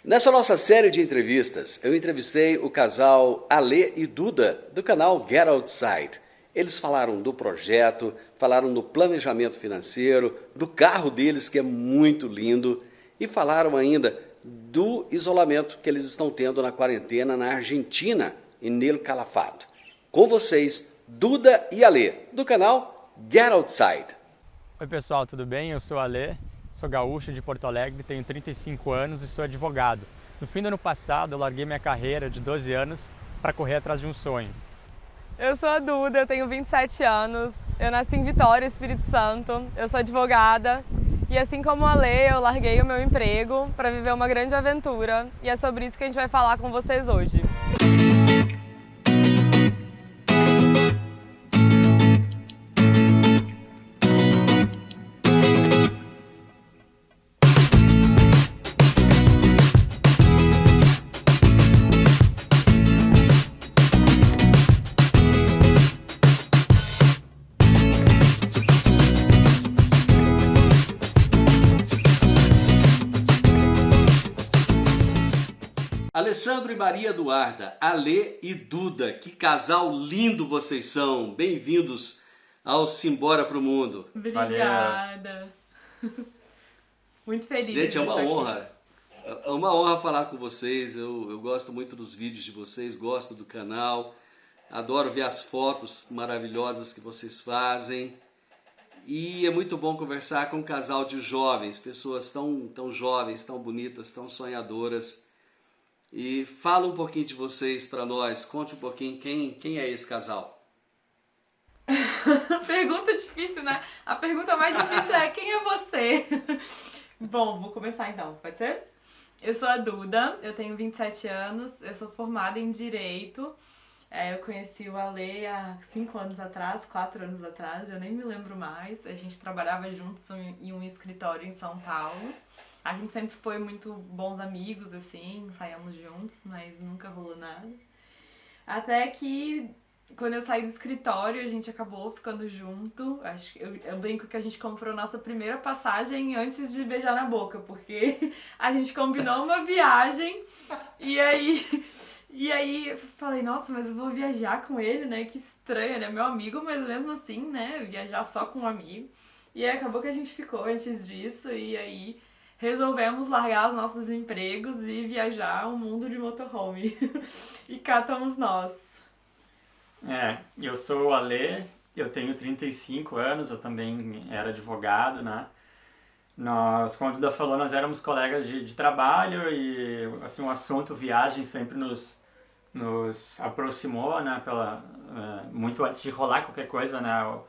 Nessa nossa série de entrevistas, eu entrevistei o casal Ale e Duda, do canal Get Outside. Eles falaram do projeto, falaram do planejamento financeiro, do carro deles, que é muito lindo, e falaram ainda do isolamento que eles estão tendo na quarentena na Argentina, em Nelo Calafate. Com vocês, Duda e Ale, do canal Get Outside. Oi pessoal, tudo bem? Eu sou o Ale, sou gaúcho de Porto Alegre, tenho 35 anos e sou advogado. No fim do ano passado, eu larguei minha carreira de 12 anos para correr atrás de um sonho. Eu sou a Duda, eu tenho 27 anos, eu nasci em Vitória, Espírito Santo, eu sou advogada e assim como a Ale, eu larguei o meu emprego para viver uma grande aventura e é sobre isso que a gente vai falar com vocês hoje. Alessandro e Maria Eduarda, Ale e Duda, que casal lindo vocês são. Bem-vindos ao Simbora Pro Mundo. Obrigada. Muito feliz. Gente, é uma honra. É uma honra falar com vocês. Eu gosto muito dos vídeos de vocês, gosto do canal. Adoro ver as fotos maravilhosas que vocês fazem. E é muito bom conversar com um casal de jovens, pessoas tão jovens, tão bonitas, tão sonhadoras. E fala um pouquinho de vocês para nós, conte um pouquinho quem é esse casal. Pergunta difícil, né? A pergunta mais difícil é: quem é você? Bom, vou começar então, pode ser? Eu sou a Duda, eu tenho 27 anos, eu sou formada em Direito. Eu conheci o Ale há 5 anos atrás, 4 anos atrás, já nem me lembro mais. A gente trabalhava juntos em um escritório em São Paulo. A gente sempre foi muito bons amigos, assim, saíamos juntos, mas nunca rolou nada. Até que, quando eu saí do escritório, a gente acabou ficando junto. Acho que eu brinco que a gente comprou nossa primeira passagem antes de beijar na boca, porque a gente combinou uma viagem e aí falei, nossa, mas eu vou viajar com ele, né? Que estranho, ele é meu amigo, mas mesmo assim, né? Viajar só com um amigo. E aí acabou que a gente ficou antes disso e aí resolvemos largar os nossos empregos e viajar o mundo de motorhome. E cá estamos nós. Eu sou o Ale, eu tenho 35 anos, eu também era advogado, né? Nós, como a Duda falou, nós éramos colegas de trabalho e assim, o assunto viagem sempre nos aproximou, né? Muito antes de rolar qualquer coisa, né?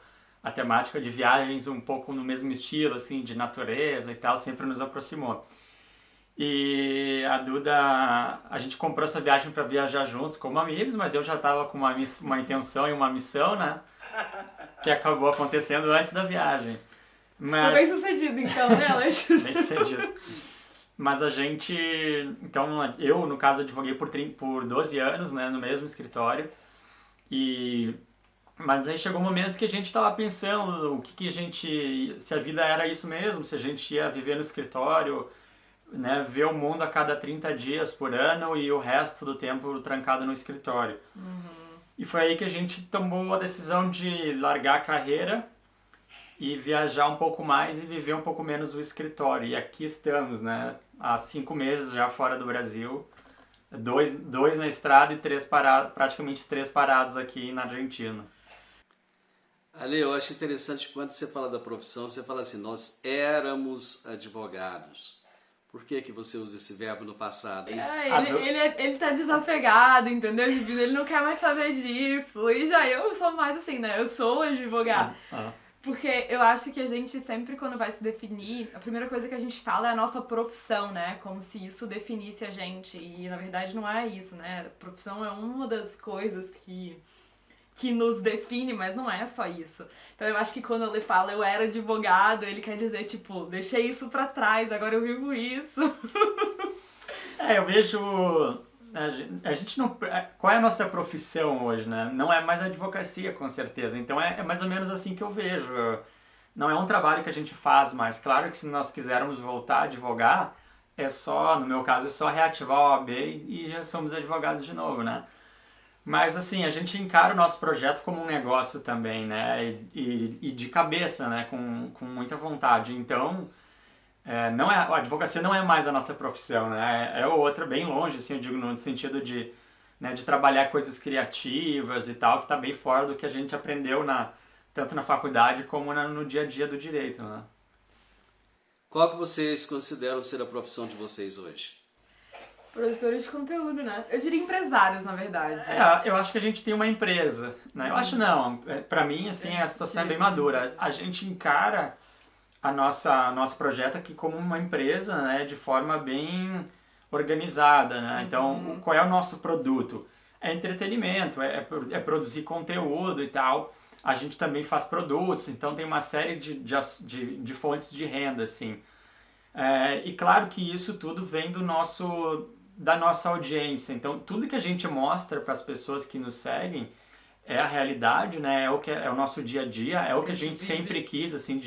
A temática de viagens um pouco no mesmo estilo, assim, de natureza e tal, sempre nos aproximou. E a Duda, a gente comprou essa viagem para viajar juntos como amigos, mas eu já estava com uma intenção e uma missão, né? Que acabou acontecendo antes da viagem. Foi bem sucedido, então, né, Alex? Bem sucedido. Mas a gente... Então, eu, no caso, advoguei por 12 anos, né, no mesmo escritório. Mas aí chegou um momento que a gente estava pensando o que a gente... Se a vida era isso mesmo, se a gente ia viver no escritório, né, ver o mundo a cada 30 dias por ano e o resto do tempo trancado no escritório. Uhum. E foi aí que a gente tomou a decisão de largar a carreira e viajar um pouco mais e viver um pouco menos do escritório. E aqui estamos, né, há 5 meses já fora do Brasil, dois na estrada e praticamente 3 parados aqui na Argentina. Ale, eu acho interessante quando você fala da profissão, você fala assim, nós éramos advogados. Por que você usa esse verbo no passado, hein? Ele tá desapegado, entendeu? Ele não quer mais saber disso. E já eu sou mais assim, né? Eu sou advogada. Porque eu acho que a gente sempre, quando vai se definir, a primeira coisa que a gente fala é a nossa profissão, né? Como se isso definisse a gente. E, na verdade, não é isso, né? A profissão é uma das coisas que nos define, mas não é só isso. Então, eu acho que quando ele fala eu era advogado, ele quer dizer, tipo, deixei isso pra trás, agora eu vivo isso. Eu vejo... A gente não... Qual é a nossa profissão hoje, né? Não é mais a advocacia, com certeza. Então é mais ou menos assim que eu vejo. Não é um trabalho que a gente faz mais. Claro que se nós quisermos voltar a advogar, no meu caso, é só reativar a OAB e já somos advogados de novo, né? Mas assim, a gente encara o nosso projeto como um negócio também, né? E de cabeça, né? Com muita vontade. Então, a advocacia não é mais a nossa profissão, né? É outra bem longe, assim, eu digo, no sentido de, né, de trabalhar coisas criativas e tal, que está bem fora do que a gente aprendeu tanto na faculdade como no dia a dia do direito, né? Qual que vocês consideram ser a profissão de vocês hoje? Produtores de conteúdo, né? Eu diria empresários, na verdade. Eu acho que a gente tem uma empresa, né? Eu acho não, pra mim, assim, a situação é bem madura. A gente encara nosso projeto aqui como uma empresa, né? De forma bem organizada, né? Então, qual é o nosso produto? É entretenimento, é produzir conteúdo e tal. A gente também faz produtos, então tem uma série de fontes de renda, assim. E claro que isso tudo vem da nossa audiência. Então, tudo que a gente mostra para as pessoas que nos seguem é a realidade, né? É o nosso dia a dia, é o que a gente sempre quis, assim,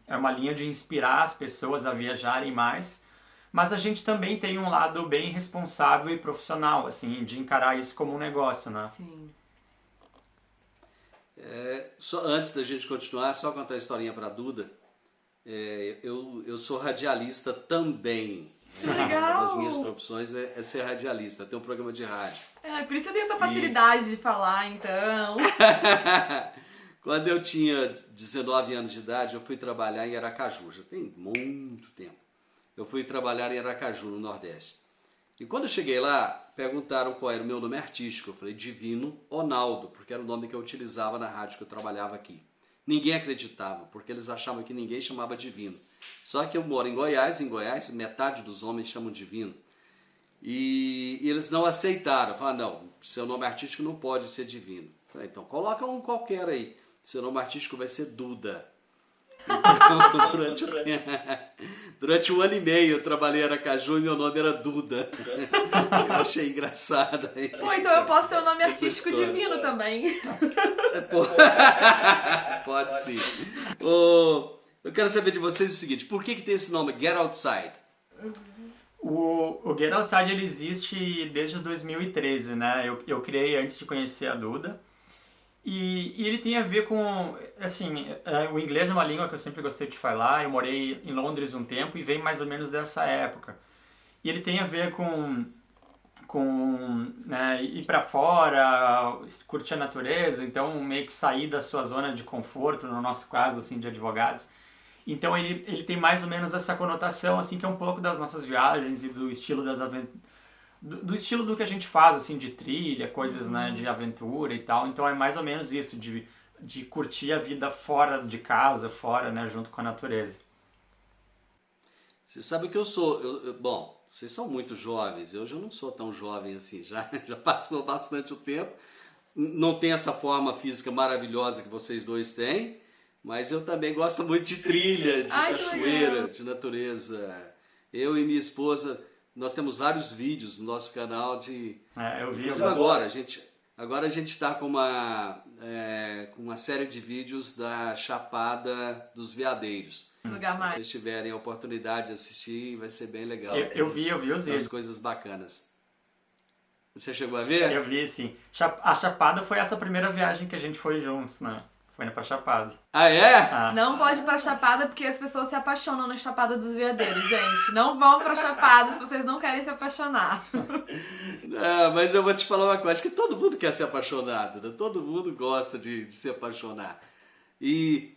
é uma linha de inspirar as pessoas a viajarem mais. Mas a gente também tem um lado bem responsável e profissional, assim, de encarar isso como um negócio, né? Sim. Só antes da gente continuar, só contar a historinha para a Duda. Eu sou radialista também. Legal! Uma das minhas profissões é ser radialista, ter um programa de rádio. Por isso eu tenho essa facilidade de falar, então. Quando eu tinha 19 anos de idade, eu fui trabalhar em Aracaju, já tem muito tempo. Eu fui trabalhar em Aracaju, no Nordeste. E quando eu cheguei lá, perguntaram qual era o meu nome artístico. Eu falei Divino Ronaldo, porque era o nome que eu utilizava na rádio que eu trabalhava aqui. Ninguém acreditava, porque eles achavam que ninguém chamava Divino. Só que eu moro em Goiás metade dos homens chamam Divino. E eles não aceitaram. Falaram, não, seu nome artístico não pode ser Divino. Eu falei, então coloca um qualquer aí. Seu nome artístico vai ser Duda. Então, durante 1 ano e meio eu trabalhei em Aracaju e meu nome era Duda. Eu achei engraçado. Ou então eu posso ter o nome artístico Divino também. Pode sim. Eu quero saber de vocês o seguinte, por que tem esse nome, Get Outside? O Get Outside ele existe desde 2013, né? Eu criei antes de conhecer a Duda. E ele tem a ver com, assim, o inglês é uma língua que eu sempre gostei de falar, eu morei em Londres um tempo e veio mais ou menos dessa época. E ele tem a ver com né, ir para fora, curtir a natureza, então meio que sair da sua zona de conforto, no nosso caso, assim, de advogados. Então ele tem mais ou menos essa conotação, assim, que é um pouco das nossas viagens e do estilo das aventuras. Do estilo do que a gente faz, assim, de trilha, coisas, né, de aventura e tal. Então é mais ou menos isso, de curtir a vida fora de casa, fora, né, junto com a natureza. Você sabe que eu sou... bom, vocês são muito jovens, eu já não sou tão jovem assim, já passou bastante o tempo. Não tenho essa forma física maravilhosa que vocês dois têm, mas eu também gosto muito de trilha, de cachoeira, de natureza. Eu e minha esposa... Nós temos vários vídeos no nosso canal de... eu vi. Agora a gente está com uma série de vídeos da Chapada dos Veadeiros. Se vocês tiverem a oportunidade de assistir, vai ser bem legal. Eu vi os vídeos. Coisas bacanas. Você chegou a ver? Eu vi, sim. A Chapada foi essa primeira viagem que a gente foi juntos, né? Foi pra Chapada. Ah, é? Não pode ir pra Chapada porque as pessoas se apaixonam na Chapada dos Veadeiros, gente. Não vão pra Chapada se vocês não querem se apaixonar. Mas eu vou te falar uma coisa. Acho que todo mundo quer ser apaixonado, né? Todo mundo gosta de se apaixonar. E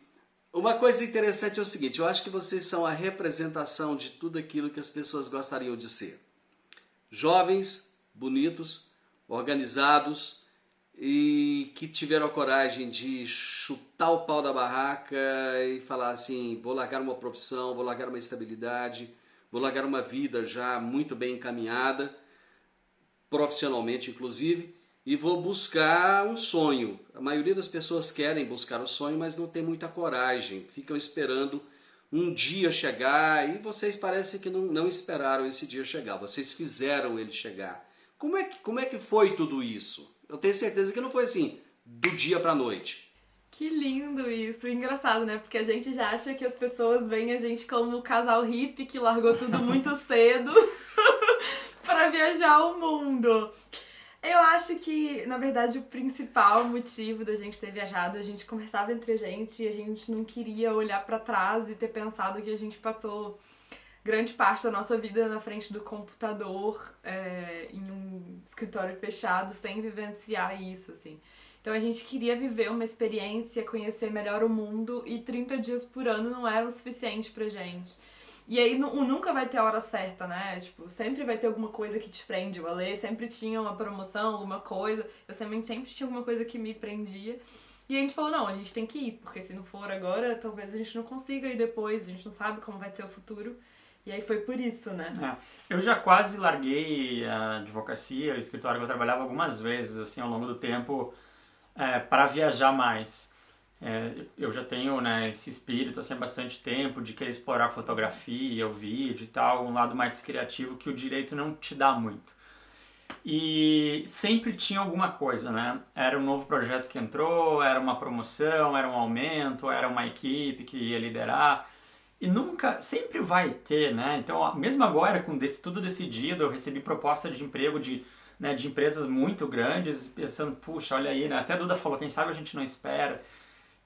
uma coisa interessante é o seguinte. Eu acho que vocês são a representação de tudo aquilo que as pessoas gostariam de ser. Jovens, bonitos, organizados... e que tiveram a coragem de chutar o pau da barraca e falar assim, vou largar uma profissão, vou largar uma estabilidade, vou largar uma vida já muito bem encaminhada, profissionalmente inclusive, e vou buscar um sonho. A maioria das pessoas querem buscar o sonho, mas não tem muita coragem, ficam esperando um dia chegar e vocês parecem que não esperaram esse dia chegar, vocês fizeram ele chegar. Como é que foi tudo isso? Eu tenho certeza que não foi assim, do dia para a noite. Que lindo isso. Engraçado, né? Porque a gente já acha que as pessoas veem a gente como um casal hippie que largou tudo muito cedo para viajar o mundo. Eu acho que, na verdade, o principal motivo da gente ter viajado, a gente conversava entre a gente e a gente não queria olhar para trás e ter pensado que a gente passou grande parte da nossa vida na frente do computador, em um escritório fechado, sem vivenciar isso, assim. Então a gente queria viver uma experiência, conhecer melhor o mundo, e 30 dias por ano não era o suficiente pra gente. E aí nunca vai ter a hora certa, né? Tipo, sempre vai ter alguma coisa que te prende. O Ale sempre tinha uma promoção, alguma coisa. Eu sempre tinha alguma coisa que me prendia. E a gente falou, não, a gente tem que ir, porque se não for agora, talvez a gente não consiga ir depois, a gente não sabe como vai ser o futuro. E aí foi por isso, né? Eu já quase larguei a advocacia, o escritório que eu trabalhava algumas vezes, assim, ao longo do tempo, para viajar mais. Eu já tenho, né, esse espírito assim, há bastante tempo de querer explorar a fotografia, o vídeo e tal, um lado mais criativo que o direito não te dá muito. E sempre tinha alguma coisa, né? Era um novo projeto que entrou, era uma promoção, era um aumento, era uma equipe que ia liderar. E nunca, sempre vai ter, né? Então, mesmo agora, com tudo decidido, eu recebi proposta de emprego de empresas muito grandes, pensando, puxa, olha aí, né? Até a Duda falou, quem sabe a gente não espera.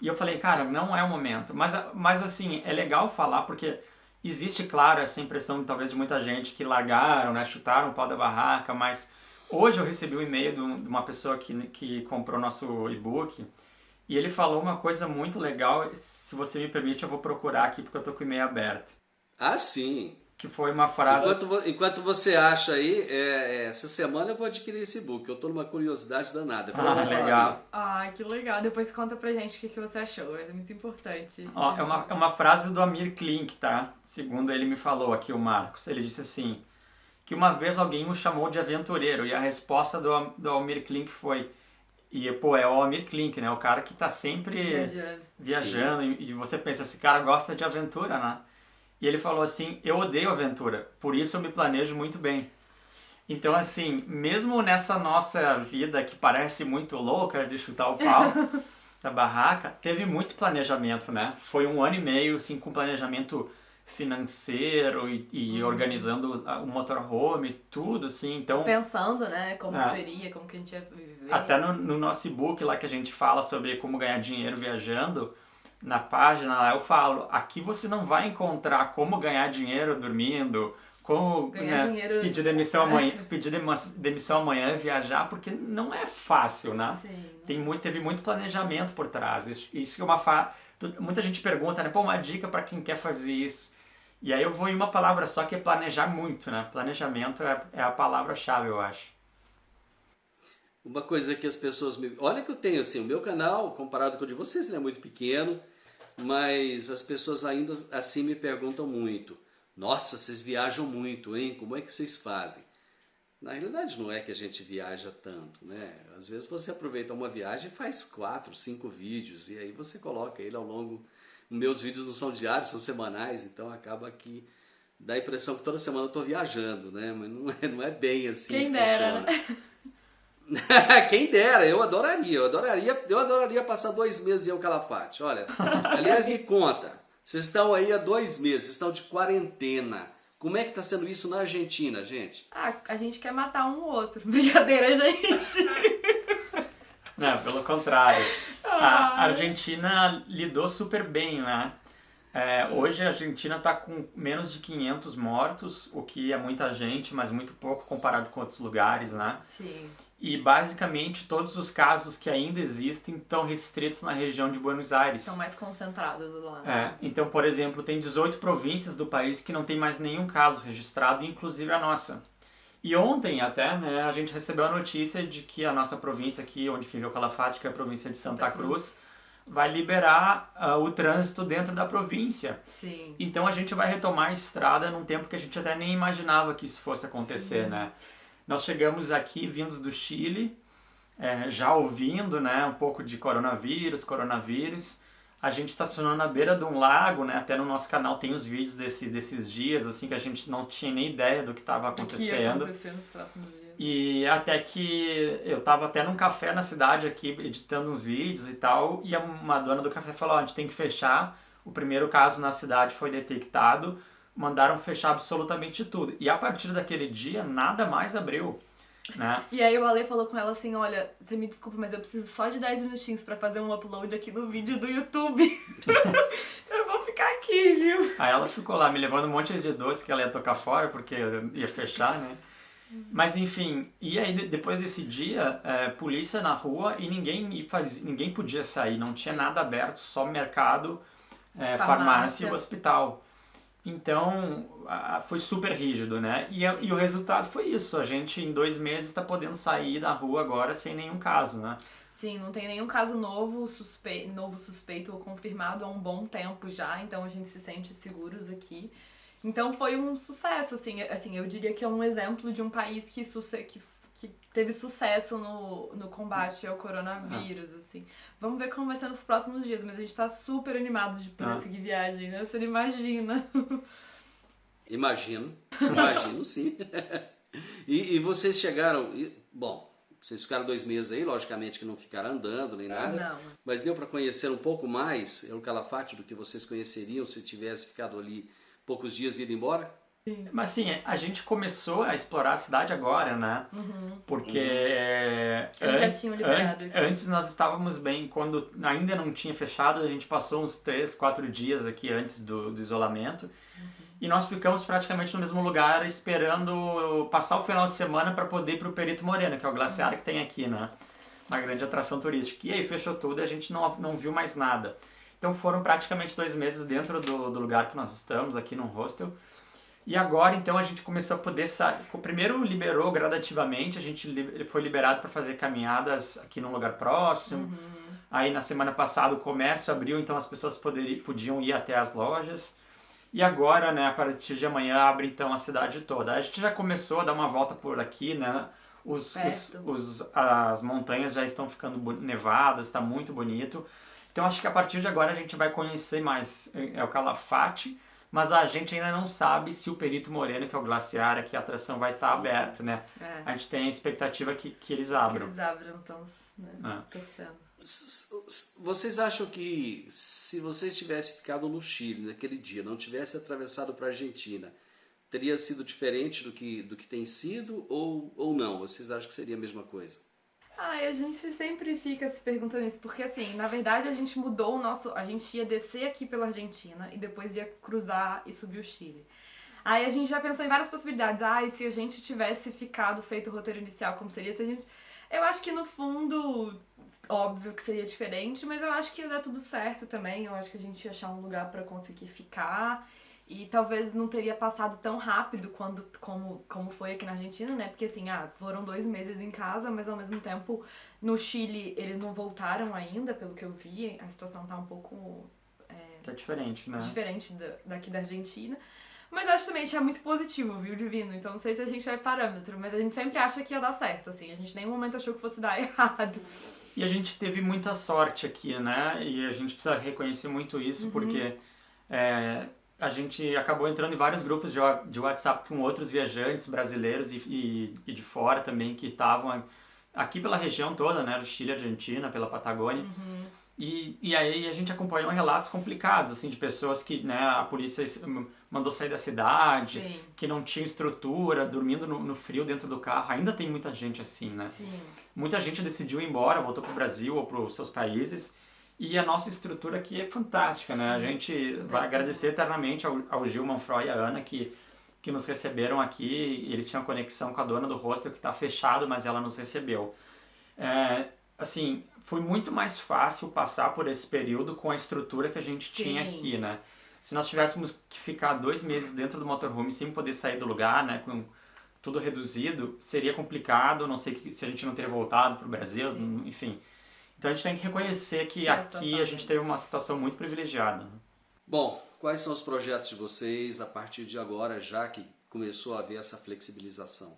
E eu falei, cara, não é o momento. Mas assim, é legal falar porque existe, claro, essa impressão talvez de muita gente que largaram, né, chutaram o pau da barraca, mas hoje eu recebi um e-mail de uma pessoa que comprou nosso e-book e ele falou uma coisa muito legal, se você me permite eu vou procurar aqui porque eu tô com o e-mail aberto. Ah, sim. Que foi uma frase... Enquanto você acha aí, essa semana eu vou adquirir esse e-book, eu tô numa curiosidade danada. Legal. Que legal. Depois conta pra gente o que você achou, é muito importante. É uma frase do Amir Klink, tá? Segundo ele me falou aqui, o Marcos. Ele disse assim, que uma vez alguém o chamou de aventureiro, e a resposta do Amir Klink foi... é o Amir Klink, né? O cara que tá sempre viajando e você pensa, esse cara gosta de aventura, né? E ele falou assim, eu odeio aventura, por isso eu me planejo muito bem. Então, assim, mesmo nessa nossa vida que parece muito louca de chutar o pau da barraca, teve muito planejamento, né? Foi 1 ano e meio, assim, com planejamento financeiro e organizando o motorhome, tudo, assim, então... Pensando, né, como seria, como que a gente ia viver. Até no nosso e-book lá que a gente fala sobre como ganhar dinheiro viajando, na página lá eu falo, aqui você não vai encontrar como ganhar dinheiro dormindo, como dinheiro... pedir demissão amanhã e viajar, porque não é fácil, né? Sim. Teve muito planejamento por trás. Isso que é muita gente pergunta, né? Pô, uma dica para quem quer fazer isso. E aí eu vou em uma palavra só, que é planejar muito, né? Planejamento é a palavra-chave, eu acho. Uma coisa que as pessoas me... Olha que eu tenho, assim, o meu canal, comparado com o de vocês, ele é muito pequeno, mas as pessoas ainda assim me perguntam muito. Nossa, vocês viajam muito, hein? Como é que vocês fazem? Na realidade não é que a gente viaja tanto, né? Às vezes você aproveita uma viagem e faz 4, 5 vídeos, e aí você coloca ele ao longo... Meus vídeos não são diários, são semanais, então acaba que dá a impressão que toda semana eu estou viajando, né? Mas não é bem assim. Quem dera, né? Quem dera, eu adoraria passar 2 meses em El Calafate. Olha, aliás, me conta, vocês estão aí há 2 meses, vocês estão de quarentena. Como é que está sendo isso na Argentina, gente? A gente quer matar um ou outro. Brincadeira, gente. Não, pelo contrário. A Argentina lidou super bem, né? Hoje a Argentina está com menos de 500 mortos, o que é muita gente, mas muito pouco comparado com outros lugares, né? Sim. E basicamente todos os casos que ainda existem estão restritos na região de Buenos Aires. São mais concentrados lá. Então, por exemplo, tem 18 províncias do país que não tem mais nenhum caso registrado, inclusive a nossa. E ontem até, né, a gente recebeu a notícia de que a nossa província aqui, onde fica o Calafate, que é a província de Santa Cruz, vai liberar o trânsito dentro da província. Sim. Então a gente vai retomar a estrada num tempo que a gente até nem imaginava que isso fosse acontecer, Sim. né? Nós chegamos aqui vindos do Chile, já ouvindo, né, um pouco de coronavírus. A gente estacionou na beira de um lago, né? Até no nosso canal tem os vídeos desses dias, assim, que a gente não tinha nem ideia do que estava acontecendo. O que ia acontecer nos próximos dias. E até que eu tava até num café na cidade aqui, editando uns vídeos e tal, e uma dona do café falou, ó, a gente tem que fechar, o primeiro caso na cidade foi detectado, mandaram fechar absolutamente tudo. E a partir daquele dia, nada mais abriu, né? E aí o Ale falou com ela assim, olha, você me desculpa, mas eu preciso só de 10 minutinhos pra fazer um upload aqui no vídeo do YouTube. Eu vou ficar aqui, viu? Aí ela ficou lá me levando um monte de doce que ela ia tocar fora, porque ia fechar, né? Mas enfim, e aí depois desse dia, polícia na rua e ninguém podia sair, não tinha nada aberto, só mercado, farmácia e hospital. Então, foi super rígido, né? E o resultado foi isso, a gente em 2 meses está podendo sair da rua agora sem nenhum caso, né? Sim, não tem nenhum caso novo suspeito ou confirmado há um bom tempo já, então a gente se sente seguros aqui. Então foi um sucesso, assim, eu diria que é um exemplo de um país que teve sucesso no combate ao coronavírus, assim. Vamos ver como vai ser nos próximos dias, mas a gente tá super animado de poder seguir viagem, né? Você não imagina. Imagino sim. E vocês chegaram, bom, vocês ficaram 2 meses aí, logicamente que não ficaram andando nem nada, Não. mas deu para conhecer um pouco mais El Calafate do que vocês conheceriam se tivesse ficado ali poucos dias e ido embora? Mas assim, a gente começou a explorar a cidade agora, né? Porque Eles já tinham liberado aqui. Antes nós estávamos bem, quando ainda não tinha fechado, a gente passou uns 3, 4 dias aqui antes do isolamento. E nós ficamos praticamente no mesmo lugar esperando passar o final de semana para poder ir para o Perito Moreno, que é o glaciar que tem aqui, né? Uma grande atração turística. E aí fechou tudo e a gente não viu mais nada. Então foram praticamente 2 meses dentro do lugar que nós estamos, aqui no hostel. E agora, então, a gente começou a poder sair. Primeiro liberou gradativamente, a gente foi liberado para fazer caminhadas aqui num lugar próximo. Aí, na semana passada, o comércio abriu, então as pessoas podiam ir até as lojas. E agora, né, a partir de amanhã, abre, então, a cidade toda. A gente já começou a dar uma volta por aqui, né? As montanhas já estão ficando nevadas, está muito bonito. Então, acho que a partir de agora a gente vai conhecer mais El Calafate. Mas a gente ainda não sabe se o Perito Moreno, que é o glaciar, aqui a atração vai estar aberto, né? A gente tem a expectativa que eles abram. Que eles abram, então, né? Torcendo. Vocês acham que se vocês tivessem ficado no Chile naquele dia, não tivesse atravessado para a Argentina, teria sido diferente do que tem sido ou não? Vocês acham que seria a mesma coisa? A gente sempre fica se perguntando isso, porque assim, na verdade a gente mudou a gente ia descer aqui pela Argentina e depois ia cruzar e subir o Chile. Aí a gente já pensou em várias possibilidades, e se a gente tivesse feito o roteiro inicial, como seria se a gente... Eu acho que no fundo, óbvio que seria diferente, mas eu acho que ia dar tudo certo também, eu acho que a gente ia achar um lugar pra conseguir ficar. E talvez não teria passado tão rápido como foi aqui na Argentina, né? Porque assim, foram 2 meses em casa, mas ao mesmo tempo no Chile eles não voltaram ainda, pelo que eu vi. A situação tá um pouco Tá diferente, né? Diferente daqui da Argentina. Mas acho também que é muito positivo, viu, Divino? Então não sei se a gente vai parâmetro, mas a gente sempre acha que ia dar certo, assim. A gente em nenhum momento achou que fosse dar errado. E a gente teve muita sorte aqui, né? E a gente precisa reconhecer muito isso, porque... a gente acabou entrando em vários grupos de WhatsApp com outros viajantes brasileiros e de fora também, que estavam aqui pela região toda, né, do Chile, Argentina, pela Patagônia. E aí a gente acompanhou relatos complicados, assim, de pessoas que, né, a polícia mandou sair da cidade, Sim. que não tinha estrutura, dormindo no frio dentro do carro. Ainda tem muita gente assim, né? Sim. Muita gente decidiu ir embora, voltou pro Brasil ou para os seus países. E a nossa estrutura aqui é fantástica, né? A gente vai agradecer eternamente ao Gil Manfroy e a Ana que nos receberam aqui. Eles tinham conexão com a dona do hostel que está fechado, mas ela nos recebeu. Assim, foi muito mais fácil passar por esse período com a estrutura que a gente tinha aqui, né? Se nós tivéssemos que ficar 2 meses dentro do motorhome sem poder sair do lugar, né? Com tudo reduzido, seria complicado. Não sei se a gente não teria voltado para o Brasil, enfim... Então a gente tem que reconhecer que aqui a gente teve uma situação muito privilegiada. Bom, quais são os projetos de vocês a partir de agora, já que começou a haver essa flexibilização?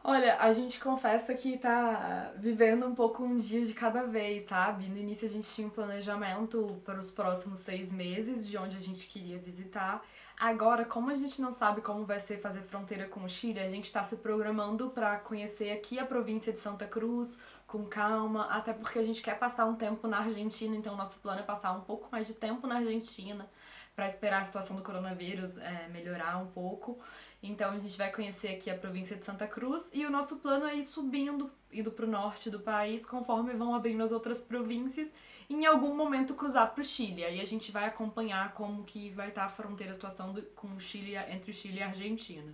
Olha, a gente confessa que tá vivendo um pouco uns dias de cada vez, sabe? No início a gente tinha um planejamento para os próximos 6 meses, de onde a gente queria visitar. Agora, como a gente não sabe como vai ser fazer fronteira com o Chile, a gente está se programando para conhecer aqui a província de Santa Cruz com calma, até porque a gente quer passar um tempo na Argentina, então nosso plano é passar um pouco mais de tempo na Argentina para esperar a situação do coronavírus melhorar um pouco. Então a gente vai conhecer aqui a província de Santa Cruz e o nosso plano é ir subindo, indo para o norte do país, conforme vão abrindo as outras províncias, e em algum momento cruzar para o Chile. Aí a gente vai acompanhar como que vai estar a fronteira, a situação com o Chile, entre o Chile e a Argentina.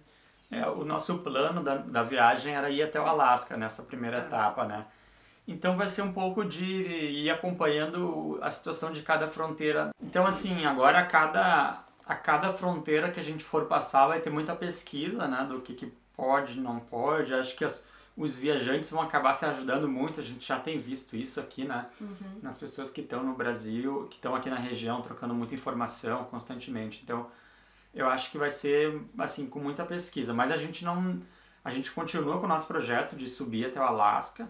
O nosso plano da viagem era ir até o Alasca nessa primeira etapa, né? Então vai ser um pouco de ir acompanhando a situação de cada fronteira. Então assim, agora a cada fronteira que a gente for passar vai ter muita pesquisa, né, do que pode, não pode. Acho que os viajantes vão acabar se ajudando muito, a gente já tem visto isso aqui, né, nas pessoas que estão no Brasil, que estão aqui na região, trocando muita informação constantemente. Então, eu acho que vai ser, assim, com muita pesquisa. Mas a gente continua com o nosso projeto de subir até o Alasca,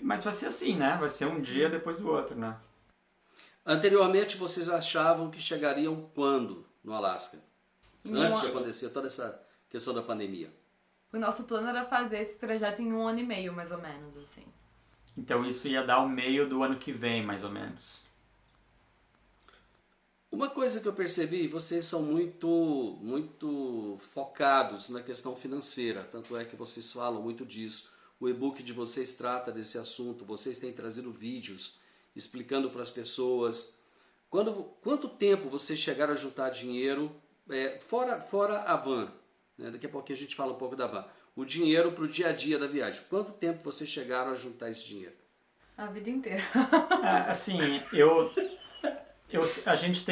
mas vai ser assim, né, vai ser um dia depois do outro, né. Anteriormente, vocês achavam que chegariam quando no Alasca? Antes de acontecer toda essa questão da pandemia. O nosso plano era fazer esse trajeto em 1 ano e meio, mais ou menos, assim. Então isso ia dar o meio do ano que vem, mais ou menos. Uma coisa que eu percebi, vocês são muito focados na questão financeira, tanto é que vocês falam muito disso. O e-book de vocês trata desse assunto, vocês têm trazido vídeos explicando para as pessoas. Quanto tempo vocês chegaram a juntar dinheiro, fora a van, né? Daqui a pouquinho a gente fala um pouco da van. O dinheiro para o dia a dia da viagem. Quanto tempo vocês chegaram a juntar esse dinheiro? A vida inteira. Assim, a gente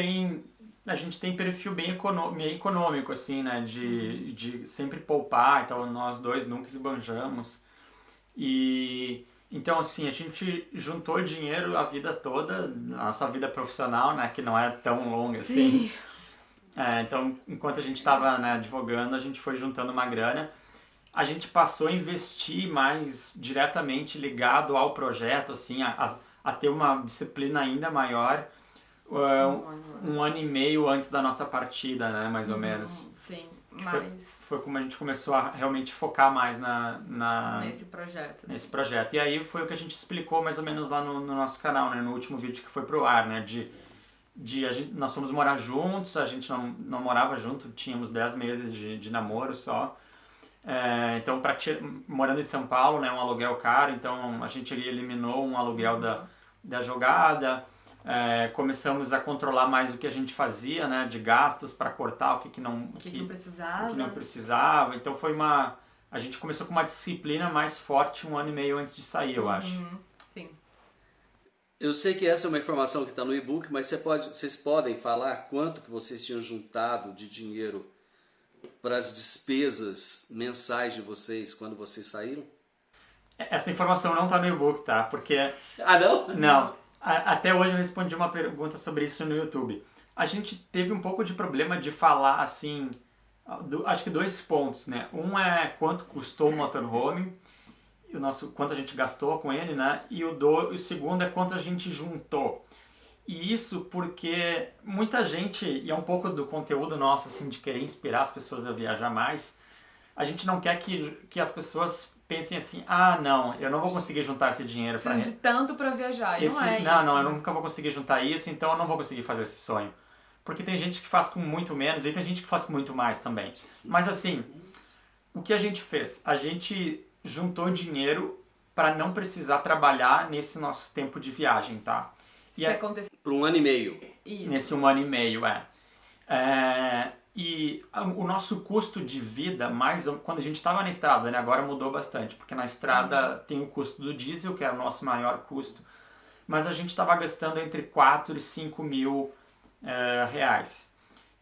tem perfil bem econômico, assim, né, de sempre poupar, então nós dois nunca esbanjamos. Então, assim, a gente juntou dinheiro a vida toda, a nossa vida profissional, né, que não é tão longa assim. Então, enquanto a gente estava, né, advogando, a gente foi juntando uma grana. A gente passou a investir mais diretamente ligado ao projeto, assim, a ter uma disciplina ainda maior, um ano e meio antes da nossa partida, né, mais ou menos. Sim, Foi como a gente começou a realmente focar mais nesse projeto. E aí foi o que a gente explicou mais ou menos lá no nosso canal, né, no último vídeo que foi pro ar, né, nós fomos morar juntos, a gente não morava junto, tínhamos 10 meses de namoro só. Então, morando em São Paulo, né, um aluguel caro, então a gente ali eliminou um aluguel da jogada. Começamos a controlar mais o que a gente fazia, né, de gastos para cortar o que não precisava. Então a gente começou com uma disciplina mais forte 1 ano e meio antes de sair, eu acho. Sim. Eu sei que essa é uma informação que está no e-book, mas vocês podem falar quanto que vocês tinham juntado de dinheiro para as despesas mensais de vocês quando vocês saíram? Essa informação não está no e-book, tá? Porque... Ah, não? Não. Até hoje eu respondi uma pergunta sobre isso no YouTube. A gente teve um pouco de problema de falar, assim, acho que 2 pontos, né? Um é quanto custou o motorhome, quanto a gente gastou com ele, né? E o segundo é quanto a gente juntou. E isso porque muita gente, e é um pouco do conteúdo nosso, assim, de querer inspirar as pessoas a viajar mais, a gente não quer que as pessoas pensem assim, não, eu não vou conseguir juntar esse dinheiro para de tanto para viajar, não, eu nunca vou conseguir juntar isso, então eu não vou conseguir fazer esse sonho. Porque tem gente que faz com muito menos e tem gente que faz com muito mais também. Mas assim, o que a gente fez? A gente juntou dinheiro para não precisar trabalhar nesse nosso tempo de viagem, tá? Por 1 ano e meio. Isso. Nesse 1 ano e meio, E o nosso custo de vida, quando a gente estava na estrada, né, agora mudou bastante, porque na estrada tem o custo do diesel, que é o nosso maior custo, mas a gente estava gastando entre 4 e 5 mil reais.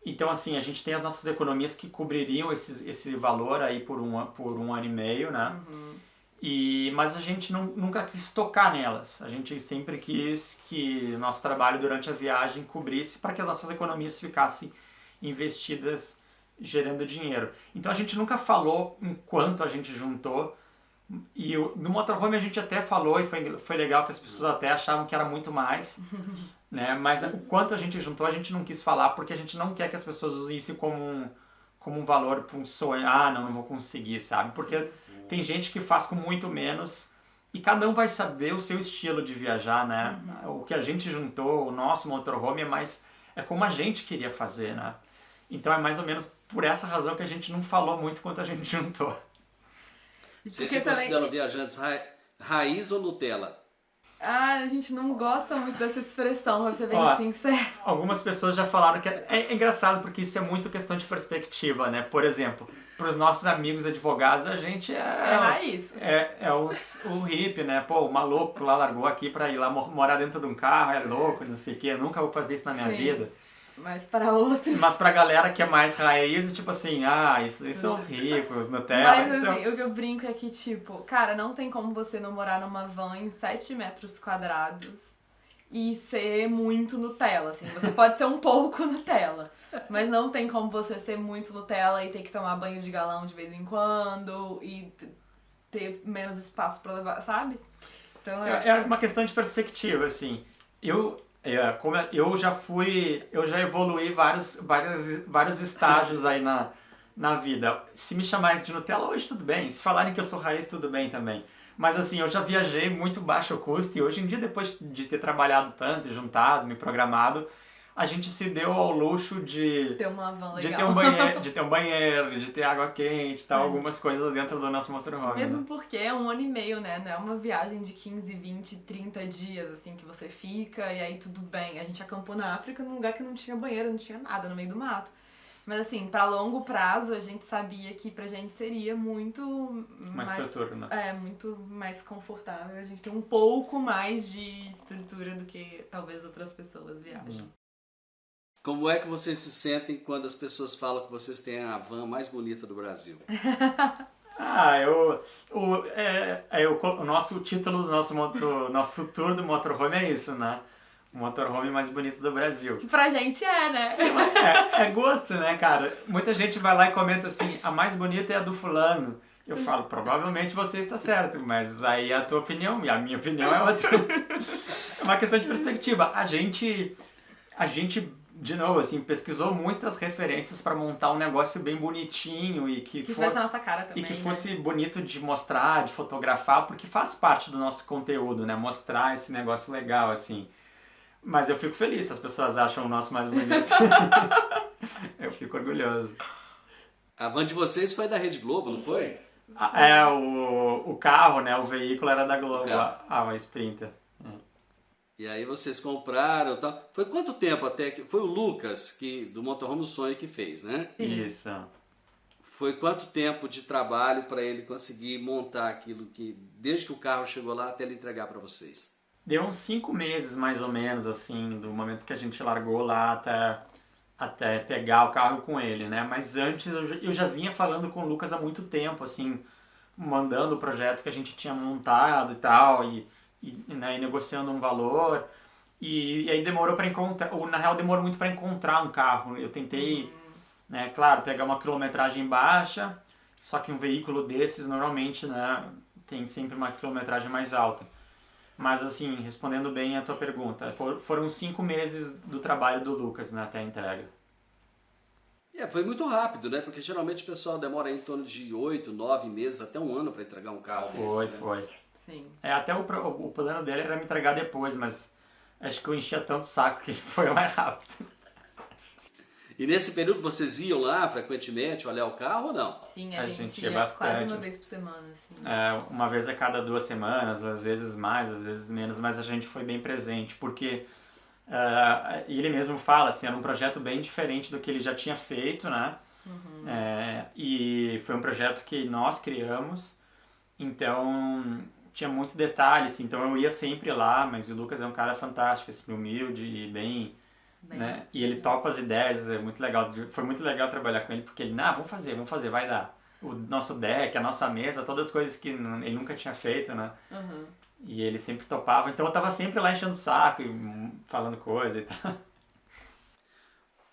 Então, assim, a gente tem as nossas economias que cobririam esse valor aí por um ano e meio, né? Mas a gente nunca quis tocar nelas. A gente sempre quis que nosso trabalho durante a viagem cobrisse para que as nossas economias ficassem investidas gerando dinheiro. Então a gente nunca falou em quanto a gente juntou. No motorhome a gente até falou e foi legal que as pessoas até achavam que era muito mais. né? Mas o quanto a gente juntou, a gente não quis falar, porque a gente não quer que as pessoas usem isso como um valor para um sonho. Ah, não vou conseguir, sabe? Porque tem gente que faz com muito menos e cada um vai saber o seu estilo de viajar, né? O que a gente juntou, o nosso motorhome é como a gente queria fazer, né? Então é mais ou menos por essa razão que a gente não falou muito quanto a gente juntou. Vocês se consideram viajantes raiz ou Nutella? A gente não gosta muito dessa expressão, pra ser bem sincero. Algumas pessoas já falaram que é engraçado porque isso é muito questão de perspectiva, né? Por exemplo, para os nossos amigos advogados, a gente é raiz. O hippie, né? Pô, o maluco lá largou aqui para ir lá morar dentro de um carro, é louco, não sei o quê, eu nunca vou fazer isso na minha vida. Mas para outros... Mas pra galera que é mais raiz, tipo assim, isso são os ricos, Nutella. Mas então... assim, o que eu brinco é que, tipo, cara, não tem como você não morar numa van em 7 metros quadrados e ser muito Nutella, assim. Você pode ser um pouco Nutella, mas não tem como você ser muito Nutella e ter que tomar banho de galão de vez em quando e ter menos espaço pra levar, sabe? Então, é uma questão de perspectiva, assim. Eu já evoluí vários estágios aí na vida. Se me chamarem de Nutella hoje, tudo bem. Se falarem que eu sou raiz, tudo bem também. Mas assim, eu já viajei muito baixo custo e hoje em dia, depois de ter trabalhado tanto, juntado, me programado, a gente se deu ao luxo de ter uma van legal. De ter um banheiro, de ter água quente, tal, algumas coisas dentro do nosso motorhome. Mesmo né? porque é 1 ano e meio, né? Não é uma viagem de 15, 20, 30 dias, assim, que você fica e aí tudo bem. A gente acampou na África num lugar que não tinha banheiro, não tinha nada, no meio do mato. Mas assim, pra longo prazo, a gente sabia que pra gente seria muito mais estrutura, né? Muito mais confortável. A gente tem um pouco mais de estrutura do que talvez outras pessoas viajam. Como é que vocês se sentem quando as pessoas falam que vocês têm a van mais bonita do Brasil? O nosso título do nosso tour do motorhome é isso, né? O motorhome mais bonito do Brasil. Que pra gente né? É gosto, né, cara? Muita gente vai lá e comenta assim, a mais bonita é a do fulano. Eu falo, provavelmente você está certo, mas aí a tua opinião e a minha opinião é outra. É uma questão de perspectiva. A gente, de novo, assim, pesquisou muitas referências para montar um negócio bem bonitinho e que tivesse a nossa cara também, e que fosse bonito de mostrar, de fotografar, porque faz parte do nosso conteúdo, né? Mostrar esse negócio legal, assim. Mas eu fico feliz se as pessoas acham o nosso mais bonito. Eu fico orgulhoso. A van de vocês foi da Rede Globo, não foi? O carro, né? O veículo era da Globo, a Sprinter. E aí vocês compraram e tal. Foi quanto tempo até que... Foi o Lucas, do Motorhome do Sonho, que fez, né? Isso. Foi quanto tempo de trabalho para ele conseguir montar aquilo que... Desde que o carro chegou lá até ele entregar para vocês? Deu uns 5 meses, mais ou menos, assim, do momento que a gente largou lá até pegar o carro com ele, né? Mas antes eu já vinha falando com o Lucas há muito tempo, assim, mandando o projeto que a gente tinha montado e tal, e negociando um valor. E aí demorou para encontrar, ou na real demorou muito para encontrar um carro. Eu tentei, né, claro, pegar uma quilometragem baixa, só que um veículo desses normalmente, né, tem sempre uma quilometragem mais alta. Mas assim, respondendo bem a tua pergunta, foram 5 meses do trabalho do Lucas, né, até a entrega. Foi muito rápido, né? Porque geralmente o pessoal demora em torno de 8, 9 meses, até 1 ano para entregar um carro desse. Foi. Sim. Até o plano dele era me entregar depois, mas acho que eu enchia tanto o saco que foi mais rápido. E nesse período vocês iam lá frequentemente olhar o carro ou não? Sim, a gente ia bastante. Quase uma vez por semana. Assim. Uma vez a cada 2 semanas, às vezes mais, às vezes menos, mas a gente foi bem presente, porque ele mesmo fala, assim, era um projeto bem diferente do que ele já tinha feito, né? Uhum. E foi um projeto que nós criamos, então tinha muito detalhe, assim, então eu ia sempre lá, mas o Lucas é um cara fantástico, assim, humilde e bem, né? E ele topa as ideias, é muito legal, foi muito legal trabalhar com ele, porque ele, vamos fazer, vai dar. O nosso deck, a nossa mesa, todas as coisas que ele nunca tinha feito, né? Uhum. E ele sempre topava, então eu tava sempre lá enchendo o saco e falando coisa e tal.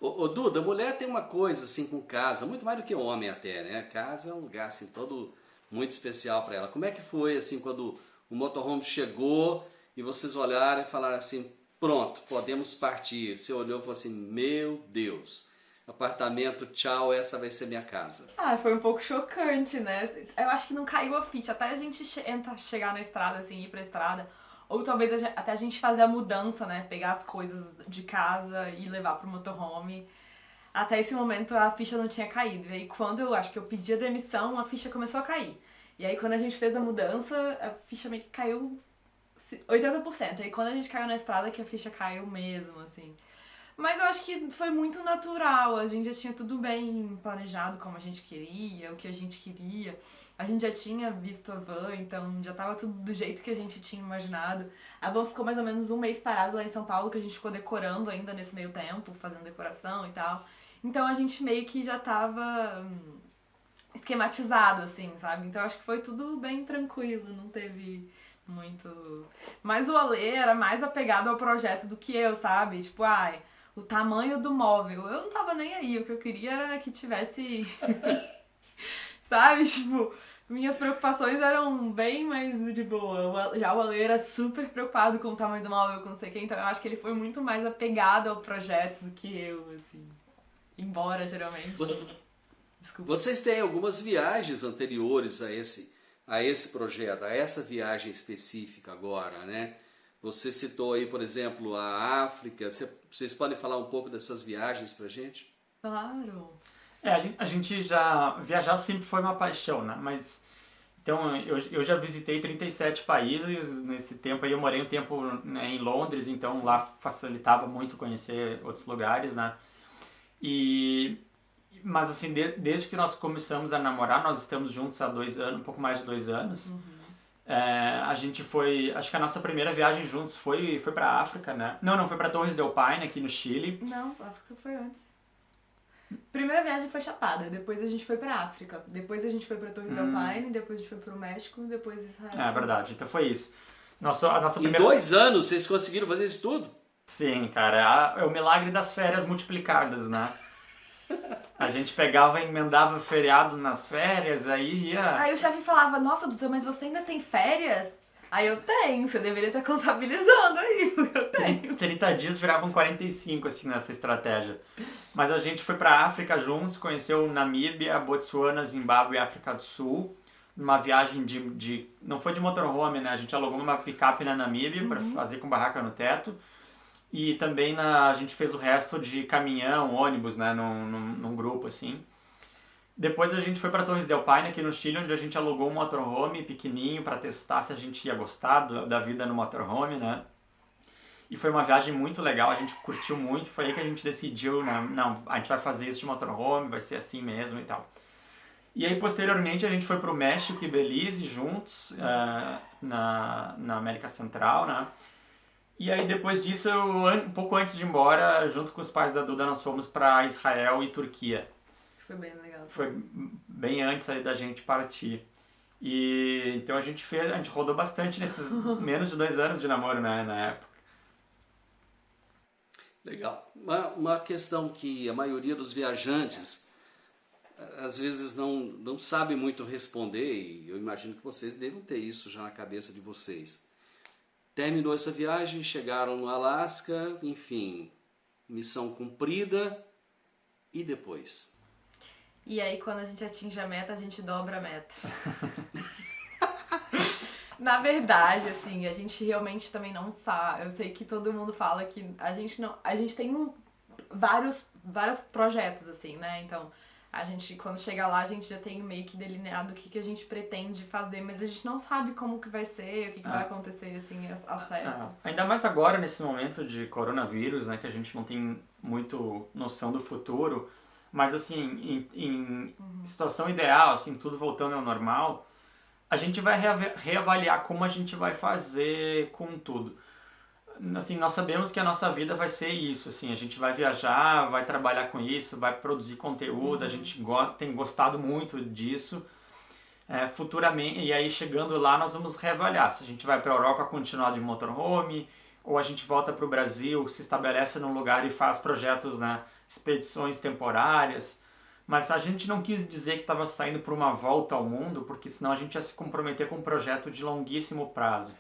Ô Duda, mulher tem uma coisa assim com casa, muito mais do que homem até, né? Casa é um lugar assim todo muito especial para ela. Como é que foi assim quando o motorhome chegou e vocês olharam e falaram assim, pronto, podemos partir. Você olhou e falou assim, meu Deus, apartamento, tchau, essa vai ser minha casa. Ah, foi um pouco chocante, né? Eu acho que não caiu a ficha, até a gente chegar na estrada, assim, ir pra estrada, ou talvez até a gente fazer a mudança, né? Pegar as coisas de casa e levar pro motorhome. Até esse momento a ficha não tinha caído. E aí quando eu acho que eu pedi a demissão, a ficha começou a cair. E aí quando a gente fez a mudança, a ficha meio que caiu 80%. E aí quando a gente caiu na estrada que a ficha caiu mesmo, assim. Mas eu acho que foi muito natural, a gente já tinha tudo bem planejado como a gente queria, o que a gente queria. A gente já tinha visto a van, então já tava tudo do jeito que a gente tinha imaginado. A van ficou mais ou menos um mês parado lá em São Paulo, que a gente ficou decorando ainda nesse meio tempo, fazendo decoração e tal. Então a gente meio que já tava esquematizado, assim, sabe? Então acho que foi tudo bem tranquilo, não teve muito... Mas o Alê era mais apegado ao projeto do que eu, sabe? Tipo, ai, o tamanho do móvel. Eu não tava nem aí, o que eu queria era que tivesse... sabe? Tipo, minhas preocupações eram bem mais de boa. Já o Ale era super preocupado com o tamanho do móvel, com não sei o que, então eu acho que ele foi muito mais apegado ao projeto do que eu, assim. Embora, geralmente... Desculpa. Vocês têm algumas viagens anteriores a esse projeto, a essa viagem específica agora, né? Você citou aí, por exemplo, a África. Vocês podem falar um pouco dessas viagens pra gente? Claro. A gente já... Viajar sempre foi uma paixão, né? Mas... Então, eu já visitei 37 países nesse tempo aí. Eu morei um tempo, né, em Londres, então lá facilitava muito conhecer outros lugares, né? Mas assim, desde que nós começamos a namorar, nós estamos juntos há 2 anos, um pouco mais de 2 anos. Uhum. A gente foi, acho que a nossa primeira viagem juntos foi pra África, né? Não, foi pra Torres del Paine, aqui no Chile. Não, a África foi antes. Primeira viagem foi Chapada, depois a gente foi pra África, depois a gente foi pra Torres del Paine, depois a gente foi pro México, depois Israel. É verdade, então foi isso. A nossa primeira... Em 2 anos vocês conseguiram fazer isso tudo? Sim, cara, é o milagre das férias multiplicadas, né? A gente pegava e emendava feriado nas férias, aí ia... Aí o chefe falava, nossa, Duda, mas você ainda tem férias? Aí eu tenho, você deveria estar contabilizando aí, eu tenho. 30 dias viravam 45, assim, nessa estratégia. Mas a gente foi pra África juntos, conheceu Namíbia, Botsuana, Zimbábue e África do Sul. Numa viagem não foi de motorhome, né? A gente alugou uma picape na Namíbia pra fazer com barraca no teto. E também a gente fez o resto de caminhão, ônibus, né, num grupo, assim. Depois a gente foi para Torres del Paine, aqui no Chile, onde a gente alugou um motorhome pequenininho para testar se a gente ia gostar da vida no motorhome, né. E foi uma viagem muito legal, a gente curtiu muito, foi aí que a gente decidiu, né, não, a gente vai fazer isso de motorhome, vai ser assim mesmo e tal. E aí, posteriormente, a gente foi para o México e Belize juntos, na América Central, né. E aí depois disso, um pouco antes de ir embora, junto com os pais da Duda, nós fomos para Israel e Turquia. Foi bem legal. Foi bem antes ali da gente partir. E então a gente rodou bastante nesses menos de 2 anos de namoro, né, na época. Legal. Uma questão que a maioria dos viajantes às vezes não sabe muito responder, e eu imagino que vocês devem ter isso já na cabeça de vocês. Terminou essa viagem, chegaram no Alasca, enfim, missão cumprida, e depois? E aí quando a gente atinge a meta, a gente dobra a meta. Na verdade, assim, a gente realmente também não sabe. Eu sei que todo mundo fala que a gente tem vários projetos, assim, né? Então, a gente, quando chega lá, a gente já tem meio que delineado o que a gente pretende fazer, mas a gente não sabe como que vai ser, o que vai acontecer, assim, ao certo. Ainda mais agora, nesse momento de coronavírus, né, que a gente não tem muito noção do futuro, mas, assim, em situação ideal, assim, tudo voltando ao normal, a gente vai reavaliar como a gente vai fazer com tudo. Assim, nós sabemos que a nossa vida vai ser isso, assim, a gente vai viajar, vai trabalhar com isso, vai produzir conteúdo, a gente tem gostado muito disso. Futuramente, e aí chegando lá nós vamos reavaliar se a gente vai para a Europa continuar de motorhome, ou a gente volta para o Brasil, se estabelece num lugar e faz projetos, né, expedições temporárias. Mas a gente não quis dizer que estava saindo para uma volta ao mundo, porque senão a gente ia se comprometer com um projeto de longuíssimo prazo.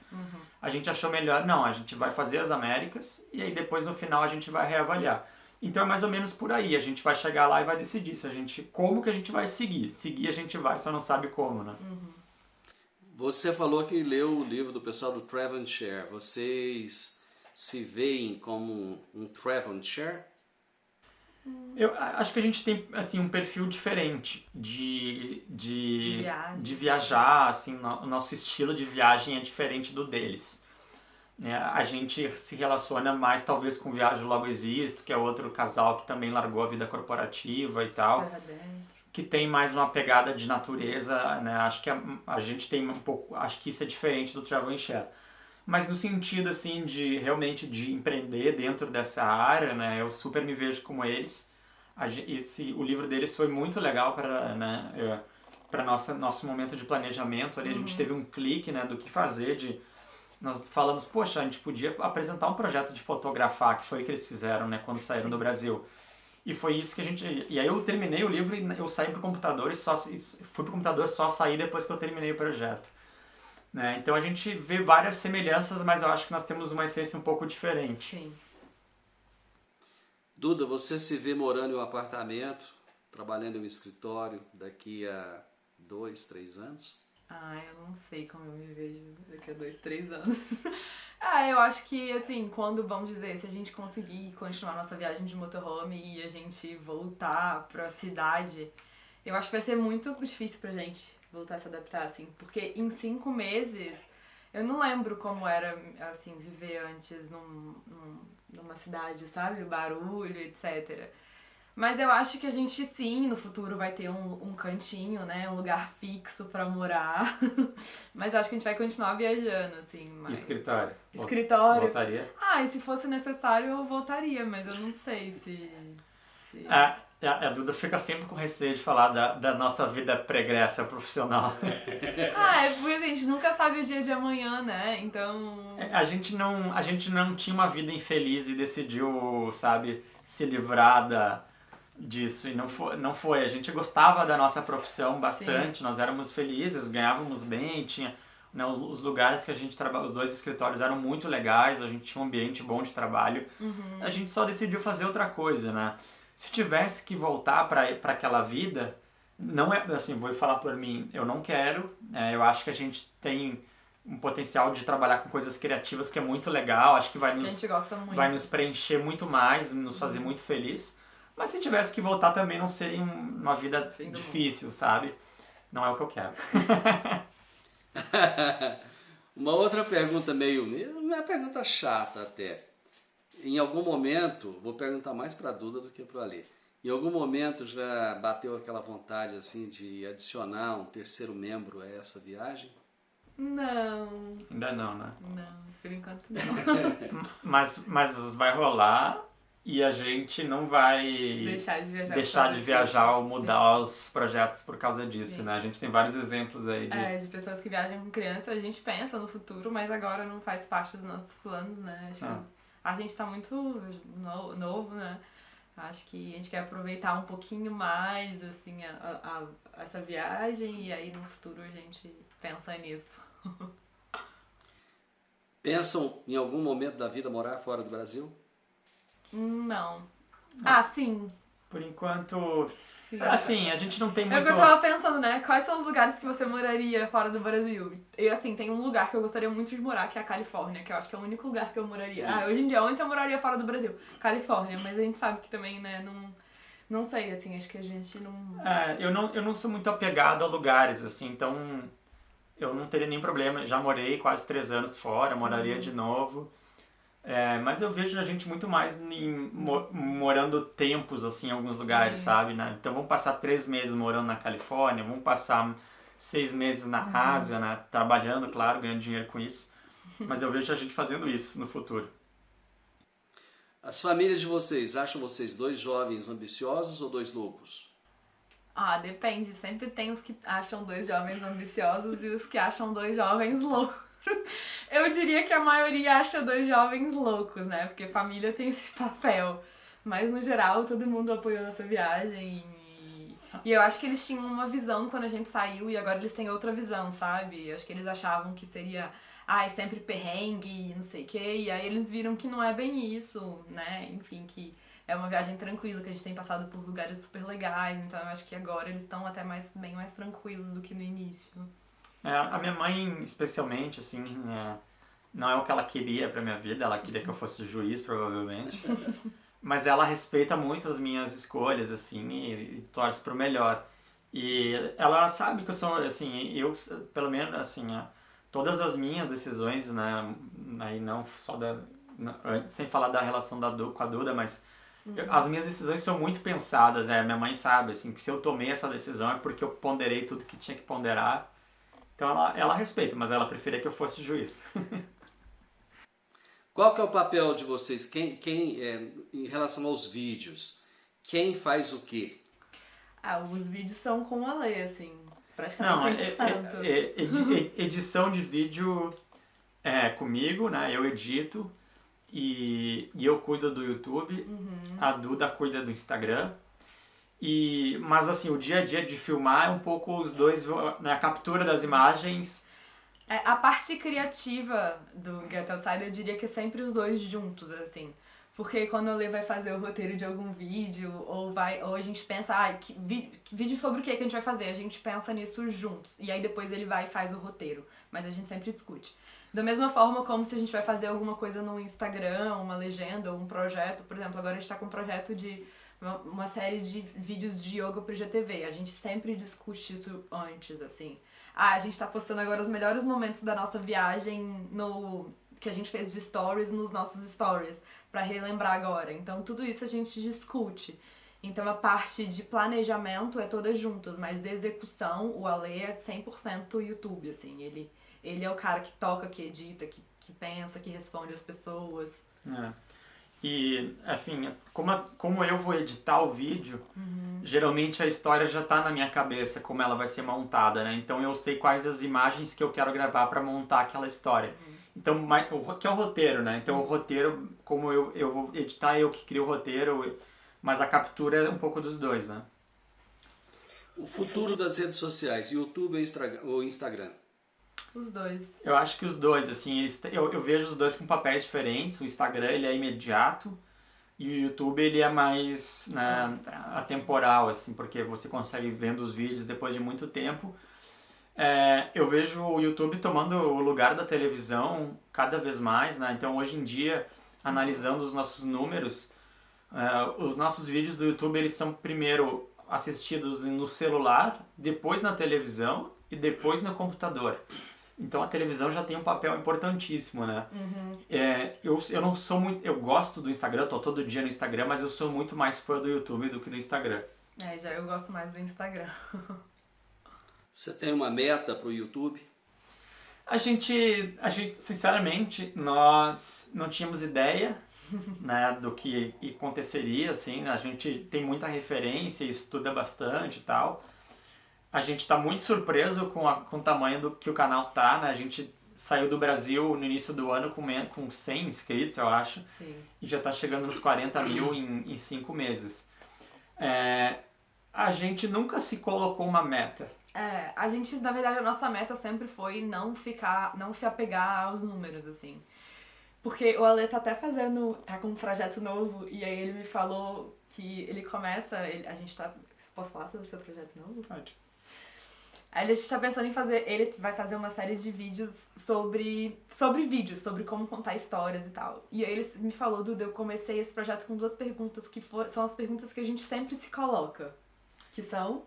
A gente achou melhor, não, a gente vai fazer as Américas e aí depois no final a gente vai reavaliar. Então é mais ou menos por aí, a gente vai chegar lá e vai decidir se a gente, como que a gente vai seguir. Seguir a gente vai, só não sabe como, né? Você falou que leu o livro do pessoal do Travel and Share. Vocês se veem como um Travel and Share? Eu acho que a gente tem assim um perfil diferente viagem. de viajar, assim, o nosso estilo de viagem é diferente do deles. A gente se relaciona mais talvez com Viagem Logo Existo, que é outro casal que também largou a vida corporativa e tal, que tem mais uma pegada de natureza, né? Acho que a gente tem um pouco, acho que isso é diferente do Travel and Share. Mas no sentido assim de realmente de empreender dentro dessa área, né? Eu super me vejo como eles. O livro deles foi muito legal para, né, para nosso momento de planejamento. Ali a gente teve um clique, né, do que fazer. Nós falamos, poxa, a gente podia apresentar um projeto de fotografar, que foi o que eles fizeram, né, quando saíram do Brasil. E foi isso que a gente... E aí eu terminei o livro e eu saí pro computador fui pro computador só sair depois que eu terminei o projeto. Né? Então a gente vê várias semelhanças, mas eu acho que nós temos uma essência um pouco diferente. Sim. Duda, você se vê morando em um apartamento, trabalhando em um escritório daqui a 2, 3 anos? Eu não sei como eu me vejo daqui a 2, 3 anos. Eu acho que, assim, quando, vamos dizer, se a gente conseguir continuar nossa viagem de motorhome e a gente voltar pra cidade, eu acho que vai ser muito difícil pra gente voltar a se adaptar, assim, porque em 5 meses, eu não lembro como era, assim, viver antes numa cidade, sabe? O barulho, etc. Mas eu acho que a gente, sim, no futuro vai ter um cantinho, né? Um lugar fixo pra morar. Mas eu acho que a gente vai continuar viajando, assim. Mas... Escritório? Escritório. Voltaria? E se fosse necessário eu voltaria, mas eu não sei se... A Duda fica sempre com receio de falar da nossa vida pregressa profissional. É porque a gente nunca sabe o dia de amanhã, né? Então... A gente não tinha uma vida infeliz e decidiu, sabe, se livrar disso. E não foi. A gente gostava da nossa profissão bastante, sim. Nós éramos felizes, ganhávamos bem, tinha... Né, os lugares que a gente trabalha, os 2 escritórios eram muito legais, a gente tinha um ambiente bom de trabalho. A gente só decidiu fazer outra coisa, né? Se tivesse que voltar para aquela vida, não é assim, vou falar por mim, eu não quero. Eu acho que a gente tem um potencial de trabalhar com coisas criativas que é muito legal, acho que vai nos preencher muito mais, nos fazer muito feliz. Mas se tivesse que voltar também não seria uma vida difícil, sabe? Não é o que eu quero. Uma outra pergunta uma pergunta chata até. Em algum momento, vou perguntar mais para a Duda do que para a Alê. Em algum momento já bateu aquela vontade assim de adicionar um terceiro membro a essa viagem? Não. Ainda não, né? Não, por enquanto não. mas vai rolar e a gente não vai deixar de viajar ou mudar os projetos por causa disso, sim. Né? A gente tem vários exemplos aí de pessoas que viajam com criança, a gente pensa no futuro, mas agora não faz parte dos nossos planos, né? A gente tá muito novo, né? Acho que a gente quer aproveitar um pouquinho mais, assim, essa viagem e aí no futuro a gente pensa nisso. Pensam em algum momento da vida morar fora do Brasil? Não. Sim. Por enquanto... Assim, a gente não tem muito... É o que eu tava pensando, né? Quais são os lugares que você moraria fora do Brasil? E assim, tem um lugar que eu gostaria muito de morar, que é a Califórnia, que eu acho que é o único lugar que eu moraria. Hoje em dia, onde você moraria fora do Brasil? Califórnia, mas a gente sabe que também, né, não sei, assim, acho que a gente não... Eu não sou muito apegado a lugares, assim, então eu não teria nenhum problema. Já morei quase 3 anos fora, moraria de novo. Mas eu vejo a gente muito mais morando tempos assim, em alguns lugares, sabe? Né? Então vamos passar 3 meses morando na Califórnia, vamos passar 6 meses na Ásia, né? Trabalhando, claro, ganhando dinheiro com isso. Mas eu vejo a gente fazendo isso no futuro. As famílias de vocês, acham vocês 2 jovens ambiciosos ou 2 loucos? Depende. Sempre tem os que acham 2 jovens ambiciosos e os que acham 2 jovens loucos. Eu diria que a maioria acha 2 jovens loucos, né? Porque família tem esse papel. Mas no geral todo mundo apoiou nossa viagem E eu acho que eles tinham uma visão quando a gente saiu e agora eles têm outra visão, sabe? Eu acho que eles achavam que seria, sempre perrengue, não sei o quê, e aí eles viram que não é bem isso, né? Enfim, que é uma viagem tranquila, que a gente tem passado por lugares super legais, então eu acho que agora eles estão até bem mais tranquilos do que no início. A minha mãe, especialmente, assim, não é o que ela queria pra minha vida, ela queria que eu fosse juiz, provavelmente. Mas ela respeita muito as minhas escolhas, assim, e torce pro melhor. E ela sabe que eu sou, assim, pelo menos, assim, todas as minhas decisões, né, aí não só sem falar da relação com a Duda, mas as minhas decisões são muito pensadas, minha mãe sabe, assim, que se eu tomei essa decisão é porque eu ponderei tudo que tinha que ponderar. Então ela respeita, mas ela preferia que eu fosse juiz. Qual que é o papel de vocês? Em relação aos vídeos, quem faz o quê? Os vídeos são com a Lê, assim, Não, praticamente 100%. edição de vídeo é comigo, né? Eu edito e eu cuido do YouTube, a Duda cuida do Instagram. Mas assim, o dia a dia de filmar é um pouco os dois, né? A captura das imagens. A parte criativa do Get Outside, eu diria que é sempre os dois juntos, assim. Porque quando a Lê vai fazer o roteiro de algum vídeo, ou a gente pensa, que vídeo sobre o que a gente vai fazer? A gente pensa nisso juntos. E aí depois ele vai e faz o roteiro. Mas a gente sempre discute. Da mesma forma como se a gente vai fazer alguma coisa no Instagram, uma legenda, ou um projeto. Por exemplo, agora a gente tá com um projeto de uma série de vídeos de yoga pro GTV. A gente sempre discute isso antes, assim. A gente tá postando agora os melhores momentos da nossa viagem que a gente fez de stories nos nossos stories, pra relembrar agora. Então tudo isso a gente discute. Então a parte de planejamento é toda juntos, mas de execução o Ale é 100% YouTube, assim. Ele é o cara que toca, que edita, que pensa, que responde as pessoas. E, enfim, como eu vou editar o vídeo, geralmente a história já tá na minha cabeça, como ela vai ser montada, né? Então eu sei quais as imagens que eu quero gravar para montar aquela história. Então, que é o roteiro, né? Então o roteiro, como eu vou editar, eu que crio o roteiro, mas a captura é um pouco dos dois, né? O futuro das redes sociais, YouTube ou Instagram? Os dois. Eu acho que os dois, assim, eu vejo os dois com papéis diferentes. O Instagram, ele é imediato e o YouTube, ele é mais, né, atemporal, assim, porque você consegue vendo os vídeos depois de muito tempo. Eu vejo o YouTube tomando o lugar da televisão cada vez mais, né? Então, hoje em dia, analisando os nossos números, os nossos vídeos do YouTube, eles são primeiro assistidos no celular, depois na televisão e depois no computador. Então a televisão já tem um papel importantíssimo, né? Eu não sou muito... Eu gosto do Instagram, tô todo dia no Instagram, mas eu sou muito mais fã do YouTube do que do Instagram. Já eu gosto mais do Instagram. Você tem uma meta pro YouTube? A gente, sinceramente, nós não tínhamos ideia, né, do que aconteceria, assim. A gente tem muita referência, estuda bastante e tal. A gente está muito surpreso com o tamanho que o canal tá, né? A gente saiu do Brasil no início do ano com 100 inscritos, eu acho. Sim. E já está chegando nos 40 mil em 5 meses. A gente nunca se colocou uma meta. A gente, na verdade, a nossa meta sempre foi não se apegar aos números, assim. Porque o Ale tá até tá com um projeto novo, e aí ele me falou que ele começa, a gente tá... Posso falar sobre o seu projeto novo? Pode. Aí a gente tá pensando em ele vai fazer uma série de vídeos sobre vídeos, sobre como contar histórias e tal. E aí ele me falou, Duda, eu comecei esse projeto com 2 perguntas, são as perguntas que a gente sempre se coloca. Que são?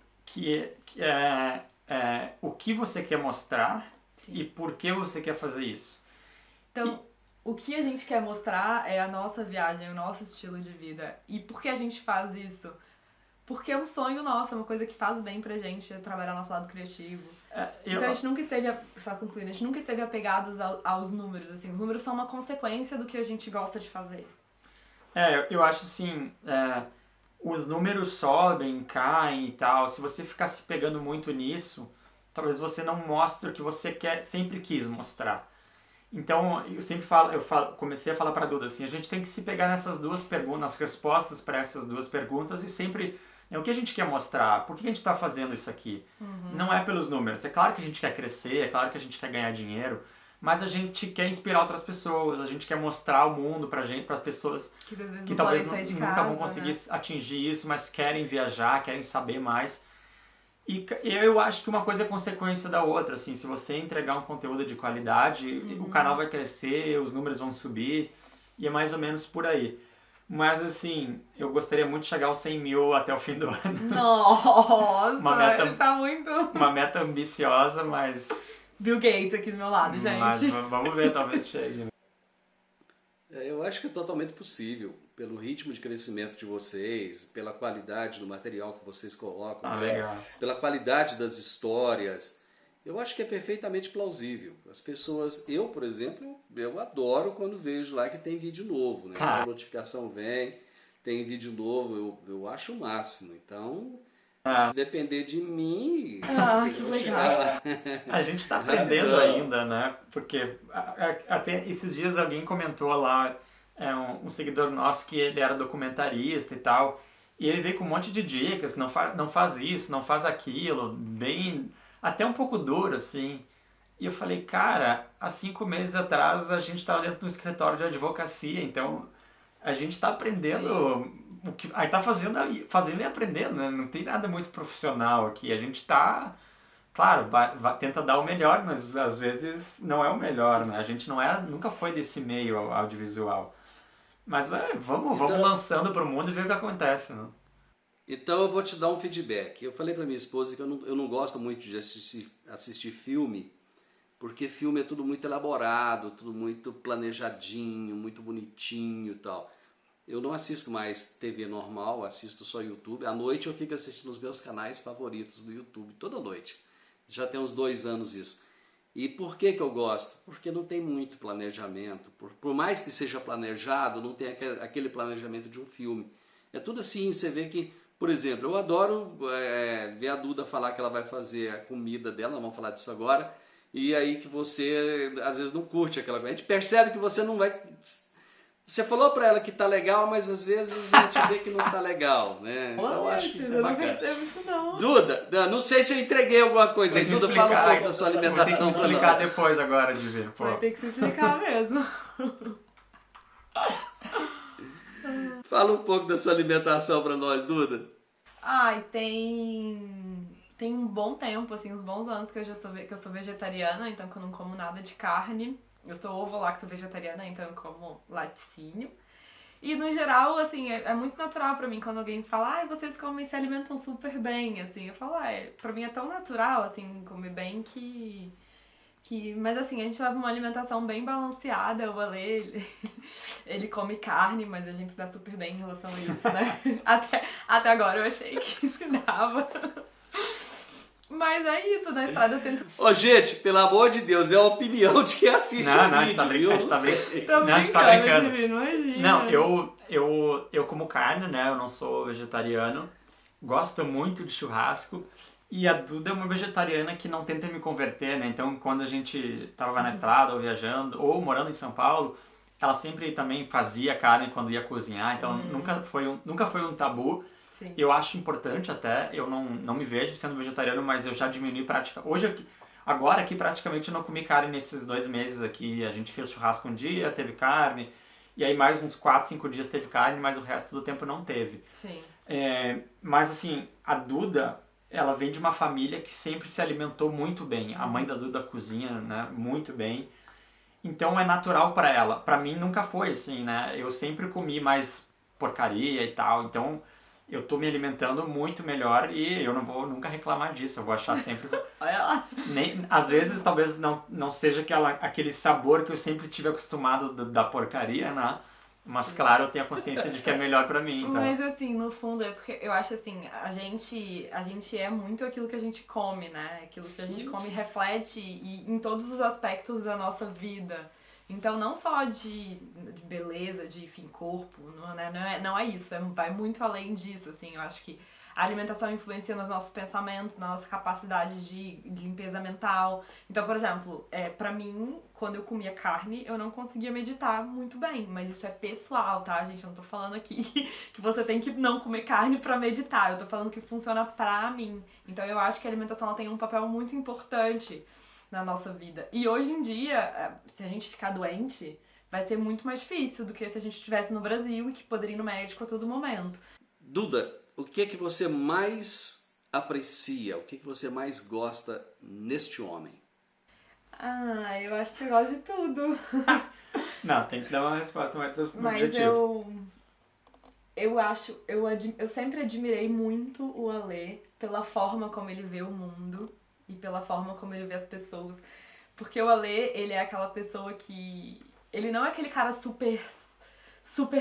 O que você quer mostrar. Sim. E por que você quer fazer isso. Então, o que a gente quer mostrar é a nossa viagem, o nosso estilo de vida. E por que a gente faz isso? Porque é um sonho nosso, é uma coisa que faz bem pra gente trabalhar nosso lado criativo. Então a gente nunca esteve, só concluindo, a gente nunca esteve apegados aos números, assim. Os números são uma consequência do que a gente gosta de fazer. Eu acho assim, os números sobem, caem e tal. Se você ficar se pegando muito nisso, talvez você não mostre o que você sempre quis mostrar. Então, comecei a falar pra Duda assim, a gente tem que se pegar nessas 2 perguntas, nas respostas para essas 2 perguntas e sempre É o que a gente quer mostrar, por que a gente está fazendo isso aqui? Não é pelos números. É claro que a gente quer crescer, é claro que a gente quer ganhar dinheiro, mas a gente quer inspirar outras pessoas, a gente quer mostrar o mundo para pessoas Que às vezes que não talvez podem sair de nunca casa, vão conseguir né? atingir isso, mas querem viajar, querem saber mais. E eu acho que uma coisa é consequência da outra, assim, se você entregar um conteúdo de qualidade, o canal vai crescer, os números vão subir, e é mais ou menos por aí. Mas, assim, eu gostaria muito de chegar aos 100 mil até o fim do ano. Nossa, Uma meta- tá muito... Uma meta ambiciosa, mas Bill Gates aqui do meu lado, gente. vamos ver, talvez chegue. Né? Eu acho que é totalmente possível, pelo ritmo de crescimento de vocês, pela qualidade do material que vocês colocam, Legal. pela qualidade das histórias. Eu acho que é perfeitamente plausível. As pessoas, eu, por exemplo, eu adoro quando vejo lá que tem vídeo novo, né? A notificação vem, tem vídeo novo, eu acho o máximo. Então, se depender de mim, Que eu vou legal. chegar lá. A gente está aprendendo Rapidão. ainda, né? Porque até esses dias alguém comentou lá, um seguidor nosso, que ele era documentarista e tal, e ele veio com um monte de dicas, que não faz isso, não faz aquilo, bem, até um pouco duro, assim. E eu falei, cara, há 5 meses atrás a gente estava dentro de um escritório de advocacia, então a gente está aprendendo o que aí tá fazendo e aprendendo, né? Não tem nada muito profissional aqui. A gente tá, claro, tenta dar o melhor, mas às vezes não é o melhor, né? A gente nunca foi desse meio audiovisual. Mas vamos lançando pro mundo e ver o que acontece, né? Então eu vou te dar um feedback. Eu falei para minha esposa que eu não gosto muito de assistir filme, porque filme é tudo muito elaborado, tudo muito planejadinho, muito bonitinho e tal. Eu não assisto mais TV normal, assisto só YouTube. À noite eu fico assistindo os meus canais favoritos do YouTube, toda noite. Já tem uns 2 anos isso. E por que eu gosto? Porque não tem muito planejamento. Por mais que seja planejado, não tem aquele planejamento de um filme. É tudo assim, você vê que, por exemplo, eu adoro ver a Duda falar que ela vai fazer a comida dela, vamos falar disso agora, e aí que você às vezes não curte aquela coisa. A gente percebe que você não vai... Você falou pra ela que tá legal, mas às vezes a gente vê que não tá legal, né? Então eu acho que isso é eu não bacana. percebo isso não. Duda, não sei se eu entreguei alguma coisa aí. Duda, fala um pouco da sua alimentação Vou pra explicar nós. depois agora de ver. Pô. Vai ter que se explicar mesmo. Fala um pouco da sua alimentação pra nós, Duda. Ai, tem um bom tempo, assim, uns bons anos que eu sou vegetariana, então que eu não como nada de carne. Eu sou ovo-lacto vegetariana, então eu como laticínio. E no geral, assim, é muito natural pra mim quando alguém fala, ai, vocês comem e se alimentam super bem, assim. Eu falo, pra mim é tão natural, assim, comer bem que... Mas assim, a gente leva uma alimentação bem balanceada, o Ale, ele come carne, mas a gente se dá super bem em relação a isso, né? Até agora eu achei que se dava. Mas é isso, na estrada eu tento... Ô, gente, pelo amor de Deus, é a opinião de quem assiste o vídeo, A gente tá viu? Não, a gente tá brincando. Divino, imagina. Não, eu como carne, né? Eu não sou vegetariano. Gosto muito de churrasco. E a Duda é uma vegetariana que não tenta me converter, né? Então, quando a gente tava na estrada, ou viajando, ou morando em São Paulo, ela sempre também fazia carne quando ia cozinhar. Então, nunca foi um tabu. Sim. Eu acho importante até. Eu não me vejo sendo vegetariano, mas eu já diminui praticamente. Agora aqui, praticamente, eu não comi carne nesses 2 meses aqui. A gente fez churrasco um dia, teve carne. E aí, mais uns 4, 5 dias teve carne, mas o resto do tempo não teve. Sim. Mas, assim, a Duda... Ela vem de uma família que sempre se alimentou muito bem. A mãe da Duda cozinha, né, muito bem. Então é natural para ela. Para mim nunca foi assim, né? Eu sempre comi mais porcaria e tal. Então eu tô me alimentando muito melhor e eu não vou nunca reclamar disso. Eu vou achar sempre... Olha lá. Às vezes talvez não seja aquele sabor que eu sempre tive acostumado da porcaria, né? Mas claro, eu tenho a consciência de que é melhor pra mim. Então. Mas assim, no fundo, é porque eu acho assim, a gente é muito aquilo que a gente come, né? Aquilo que a gente come reflete em todos os aspectos da nossa vida. Então, não só de beleza, de, enfim, corpo, não é isso. Vai muito além disso, assim. Eu acho que a alimentação influencia nos nossos pensamentos, na nossa capacidade de limpeza mental. Então, por exemplo, pra mim, quando eu comia carne, eu não conseguia meditar muito bem, mas isso é pessoal, tá, gente? Eu não tô falando aqui que você tem que não comer carne pra meditar, eu tô falando que funciona pra mim. Então eu acho que a alimentação ela tem um papel muito importante na nossa vida. E hoje em dia, se a gente ficar doente, vai ser muito mais difícil do que se a gente estivesse no Brasil e que poderia ir no médico a todo momento. Duda, o que é que você mais aprecia, o que é que você mais gosta neste homem? Eu acho que eu gosto de tudo. Não, tem que dar uma resposta mais Mas objetiva. eu sempre admirei muito o Alê pela forma como ele vê o mundo e pela forma como ele vê as pessoas. Porque o Alê, ele é aquela pessoa que... Ele não é aquele cara super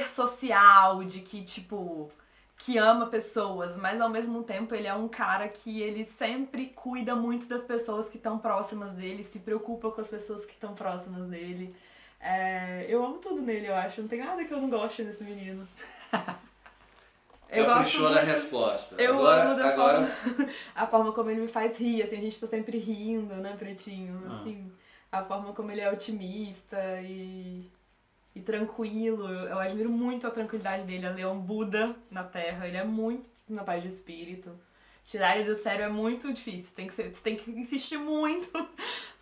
social, de que, tipo, que ama pessoas, mas ao mesmo tempo ele é um cara que ele sempre cuida muito das pessoas que estão próximas dele, se preocupa com as pessoas que estão próximas dele. Eu amo tudo nele, eu acho. Não tem nada que eu não goste nesse menino. Eu gosto na resposta. Eu amo agora... a forma como ele me faz rir, assim, a gente tá sempre rindo, né, Pretinho? Assim, a forma como ele é otimista e tranquilo. Eu admiro muito a tranquilidade dele. Ele é um Buda na Terra, ele é muito na paz de espírito. Tirar ele do sério é muito difícil, você tem que insistir muito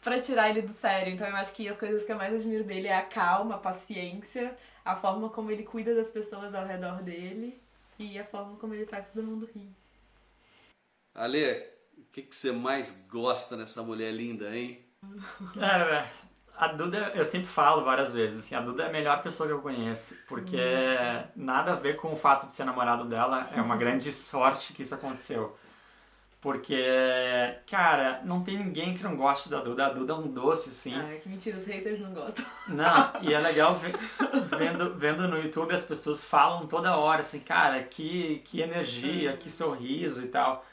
pra tirar ele do sério. Então eu acho que as coisas que eu mais admiro dele é a calma, a paciência, a forma como ele cuida das pessoas ao redor dele e a forma como ele faz todo mundo rir. Ale, o que você mais gosta nessa mulher linda, hein? A Duda, eu sempre falo várias vezes, assim, a Duda é a melhor pessoa que eu conheço, porque nada a ver com o fato de ser namorado dela, é uma grande sorte que isso aconteceu. Porque, cara, não tem ninguém que não goste da Duda, a Duda é um doce, assim. Que mentira, os haters não gostam. Não, e é legal vendo no YouTube as pessoas falam toda hora, assim, cara, que energia, que sorriso e tal.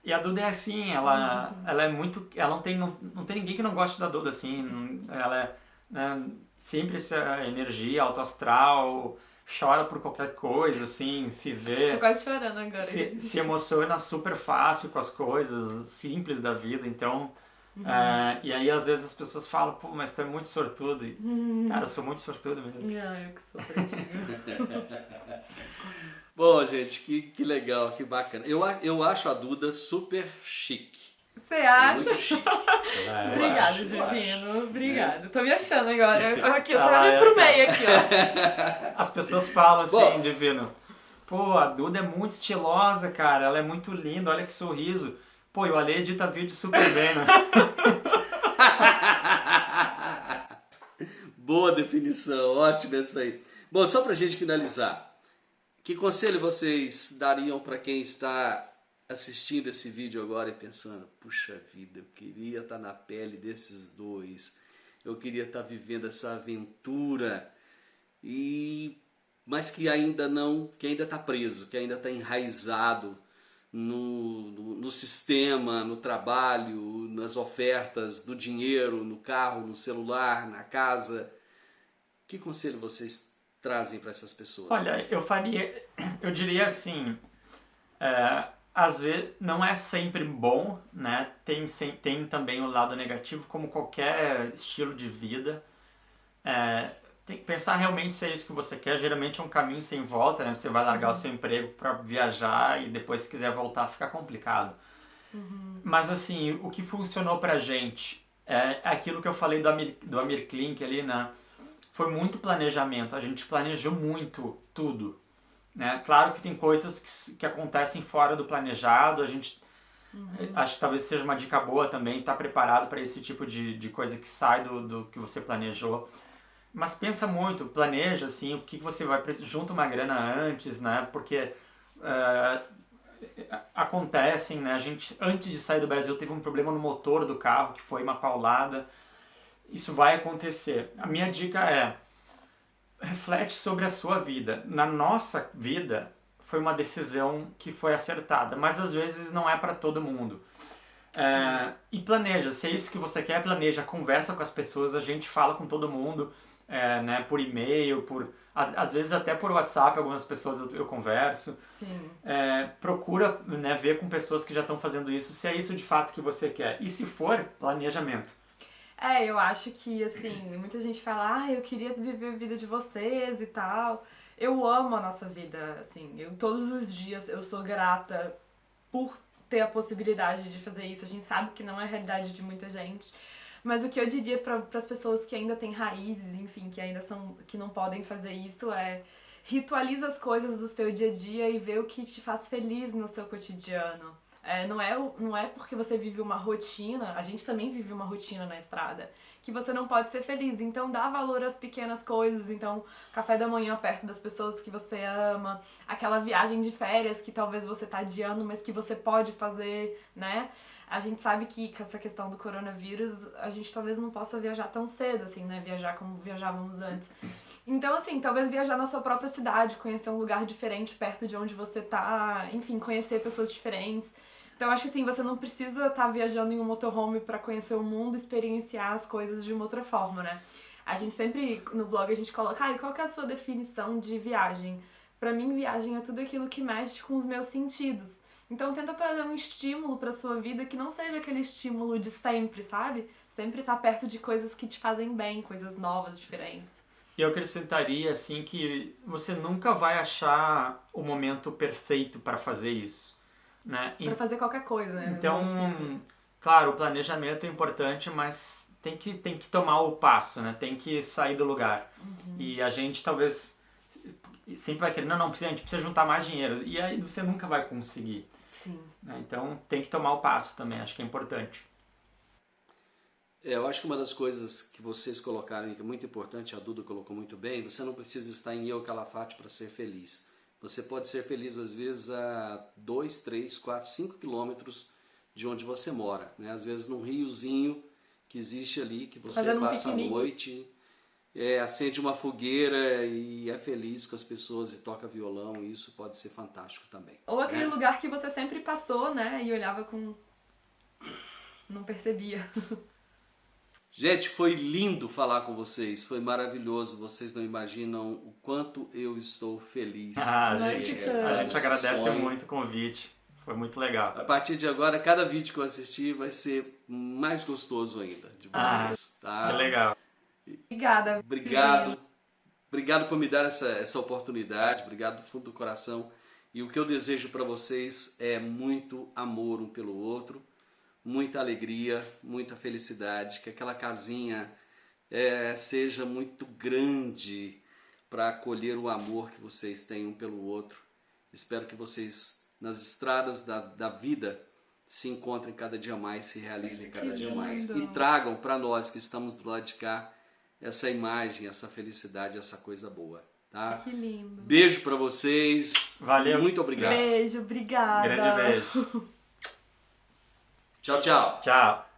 E a Duda é assim, ela é muito... Ela não tem ninguém que não goste da Duda, assim. Ela é, né, sempre essa energia, alto astral, chora por qualquer coisa, assim, se vê... Tô quase chorando agora. Se emociona super fácil com as coisas simples da vida, então... e aí às vezes as pessoas falam, pô, mas tu é muito sortudo. E, cara, eu sou muito sortudo mesmo. Eu que sou Pretinho. Bom, gente, que legal, que bacana. Eu acho a Duda super chique. Você acha? Muito chique. Obrigada, eu acho. Divino. Obrigada. Tô me achando agora. Aqui, eu tô indo pro meio aqui, ó. As pessoas falam assim, Bom, Divino, pô, a Duda é muito estilosa, cara, ela é muito linda, olha que sorriso. Pô, e o Ale edita vídeo super bem, né? Boa definição, ótimo essa aí. Bom, só pra gente finalizar, que conselho vocês dariam para quem está assistindo esse vídeo agora e pensando, puxa vida, eu queria estar na pele desses dois, eu queria estar vivendo essa aventura, mas que ainda está preso, que ainda está enraizado no sistema, no trabalho, nas ofertas, do dinheiro, no carro, no celular, na casa. Que conselho vocês trazem para essas pessoas? Olha, eu diria assim, às vezes não é sempre bom, né? Tem também o lado negativo, como qualquer estilo de vida. Tem que pensar realmente se é isso que você quer. Geralmente é um caminho sem volta, né? Você vai largar o seu emprego para viajar e depois, se quiser voltar, fica complicado. Mas assim, o que funcionou pra gente é aquilo que eu falei do Amir Klink ali, né? Foi muito planejamento, a gente planejou muito tudo, né? Claro que tem coisas que acontecem fora do planejado, a gente acho que talvez seja uma dica boa também estar preparado para esse tipo de coisa que sai do que você planejou. Mas pensa muito, planeja assim, o que você vai precisar, junta uma grana antes, né? Porque acontecem, né? A gente, antes de sair do Brasil, teve um problema no motor do carro, que foi uma paulada. Isso vai acontecer. A minha dica é, reflete sobre a sua vida. Na nossa vida, foi uma decisão que foi acertada, mas às vezes não é para todo mundo. E planeja, se é isso que você quer, planeja, conversa com as pessoas, a gente fala com todo mundo. né, por e-mail, às vezes até por WhatsApp, algumas pessoas eu converso. Sim. Procura, né, ver com pessoas que já estão fazendo isso, se é isso de fato que você quer. E se for, planejamento. Eu acho que, assim, muita gente fala, eu queria viver a vida de vocês e tal. Eu amo a nossa vida, assim, todos os dias eu sou grata por ter a possibilidade de fazer isso. A gente sabe que não é a realidade de muita gente. Mas o que eu diria para as pessoas que ainda têm raízes, enfim, que não podem fazer isso ritualiza as coisas do seu dia a dia e vê o que te faz feliz no seu cotidiano. Não é porque você vive uma rotina, a gente também vive uma rotina na estrada, que você não pode ser feliz. Então dá valor às pequenas coisas, então café da manhã perto das pessoas que você ama, aquela viagem de férias que talvez você tá adiando, mas que você pode fazer, né? A gente sabe que com essa questão do coronavírus, a gente talvez não possa viajar tão cedo, assim, né? Viajar como viajávamos antes. Então, assim, talvez viajar na sua própria cidade, conhecer um lugar diferente perto de onde você tá, enfim, conhecer pessoas diferentes. Então, acho que assim, você não precisa estar viajando em um motorhome para conhecer o mundo, experienciar as coisas de uma outra forma, né? A gente sempre, no blog, a gente coloca, e qual que é a sua definição de viagem? Pra mim, viagem é tudo aquilo que mexe com os meus sentidos. Então, tenta trazer um estímulo pra sua vida que não seja aquele estímulo de sempre, sabe? Sempre estar perto de coisas que te fazem bem, coisas novas, diferentes. E eu acrescentaria, assim, que você nunca vai achar o momento perfeito para fazer isso. Né? Pra fazer qualquer coisa, né? Então, claro, o planejamento é importante, mas tem que tomar o passo, né? Tem que sair do lugar. E a gente talvez sempre vai querer, não, a gente precisa juntar mais dinheiro. E aí você nunca vai conseguir. Sim. Né? Então tem que tomar o passo também, acho que é importante. Eu acho que uma das coisas que vocês colocaram, que é muito importante, a Duda colocou muito bem, você não precisa estar em El Calafate para ser feliz. Você pode ser feliz, às vezes, a 2, 3, 4, 5 quilômetros de onde você mora. Né? Às vezes, num riozinho que existe ali, que você fazendo passa um a noite, acende uma fogueira e é feliz com as pessoas e toca violão. E isso pode ser fantástico também. Ou aquele lugar que você sempre passou, né? E olhava com... não percebia. Gente, foi lindo falar com vocês, foi maravilhoso, vocês não imaginam o quanto eu estou feliz. A gente agradece muito o convite, foi muito legal. A partir de agora, cada vídeo que eu assistir vai ser mais gostoso ainda de vocês. Tá? Que legal. Obrigada. Obrigado por me dar essa oportunidade, obrigado do fundo do coração. E o que eu desejo para vocês é muito amor um pelo outro, muita alegria, muita felicidade, que aquela casinha seja muito grande para acolher o amor que vocês têm um pelo outro. Espero que vocês, nas estradas da vida, se encontrem cada dia mais, se realizem cada dia mais. E tragam para nós que estamos do lado de cá essa imagem, essa felicidade, essa coisa boa. Tá? Que lindo. Beijo para vocês. Valeu. Muito obrigado. Beijo, obrigada. Grande beijo. Tchau, tchau. Tchau.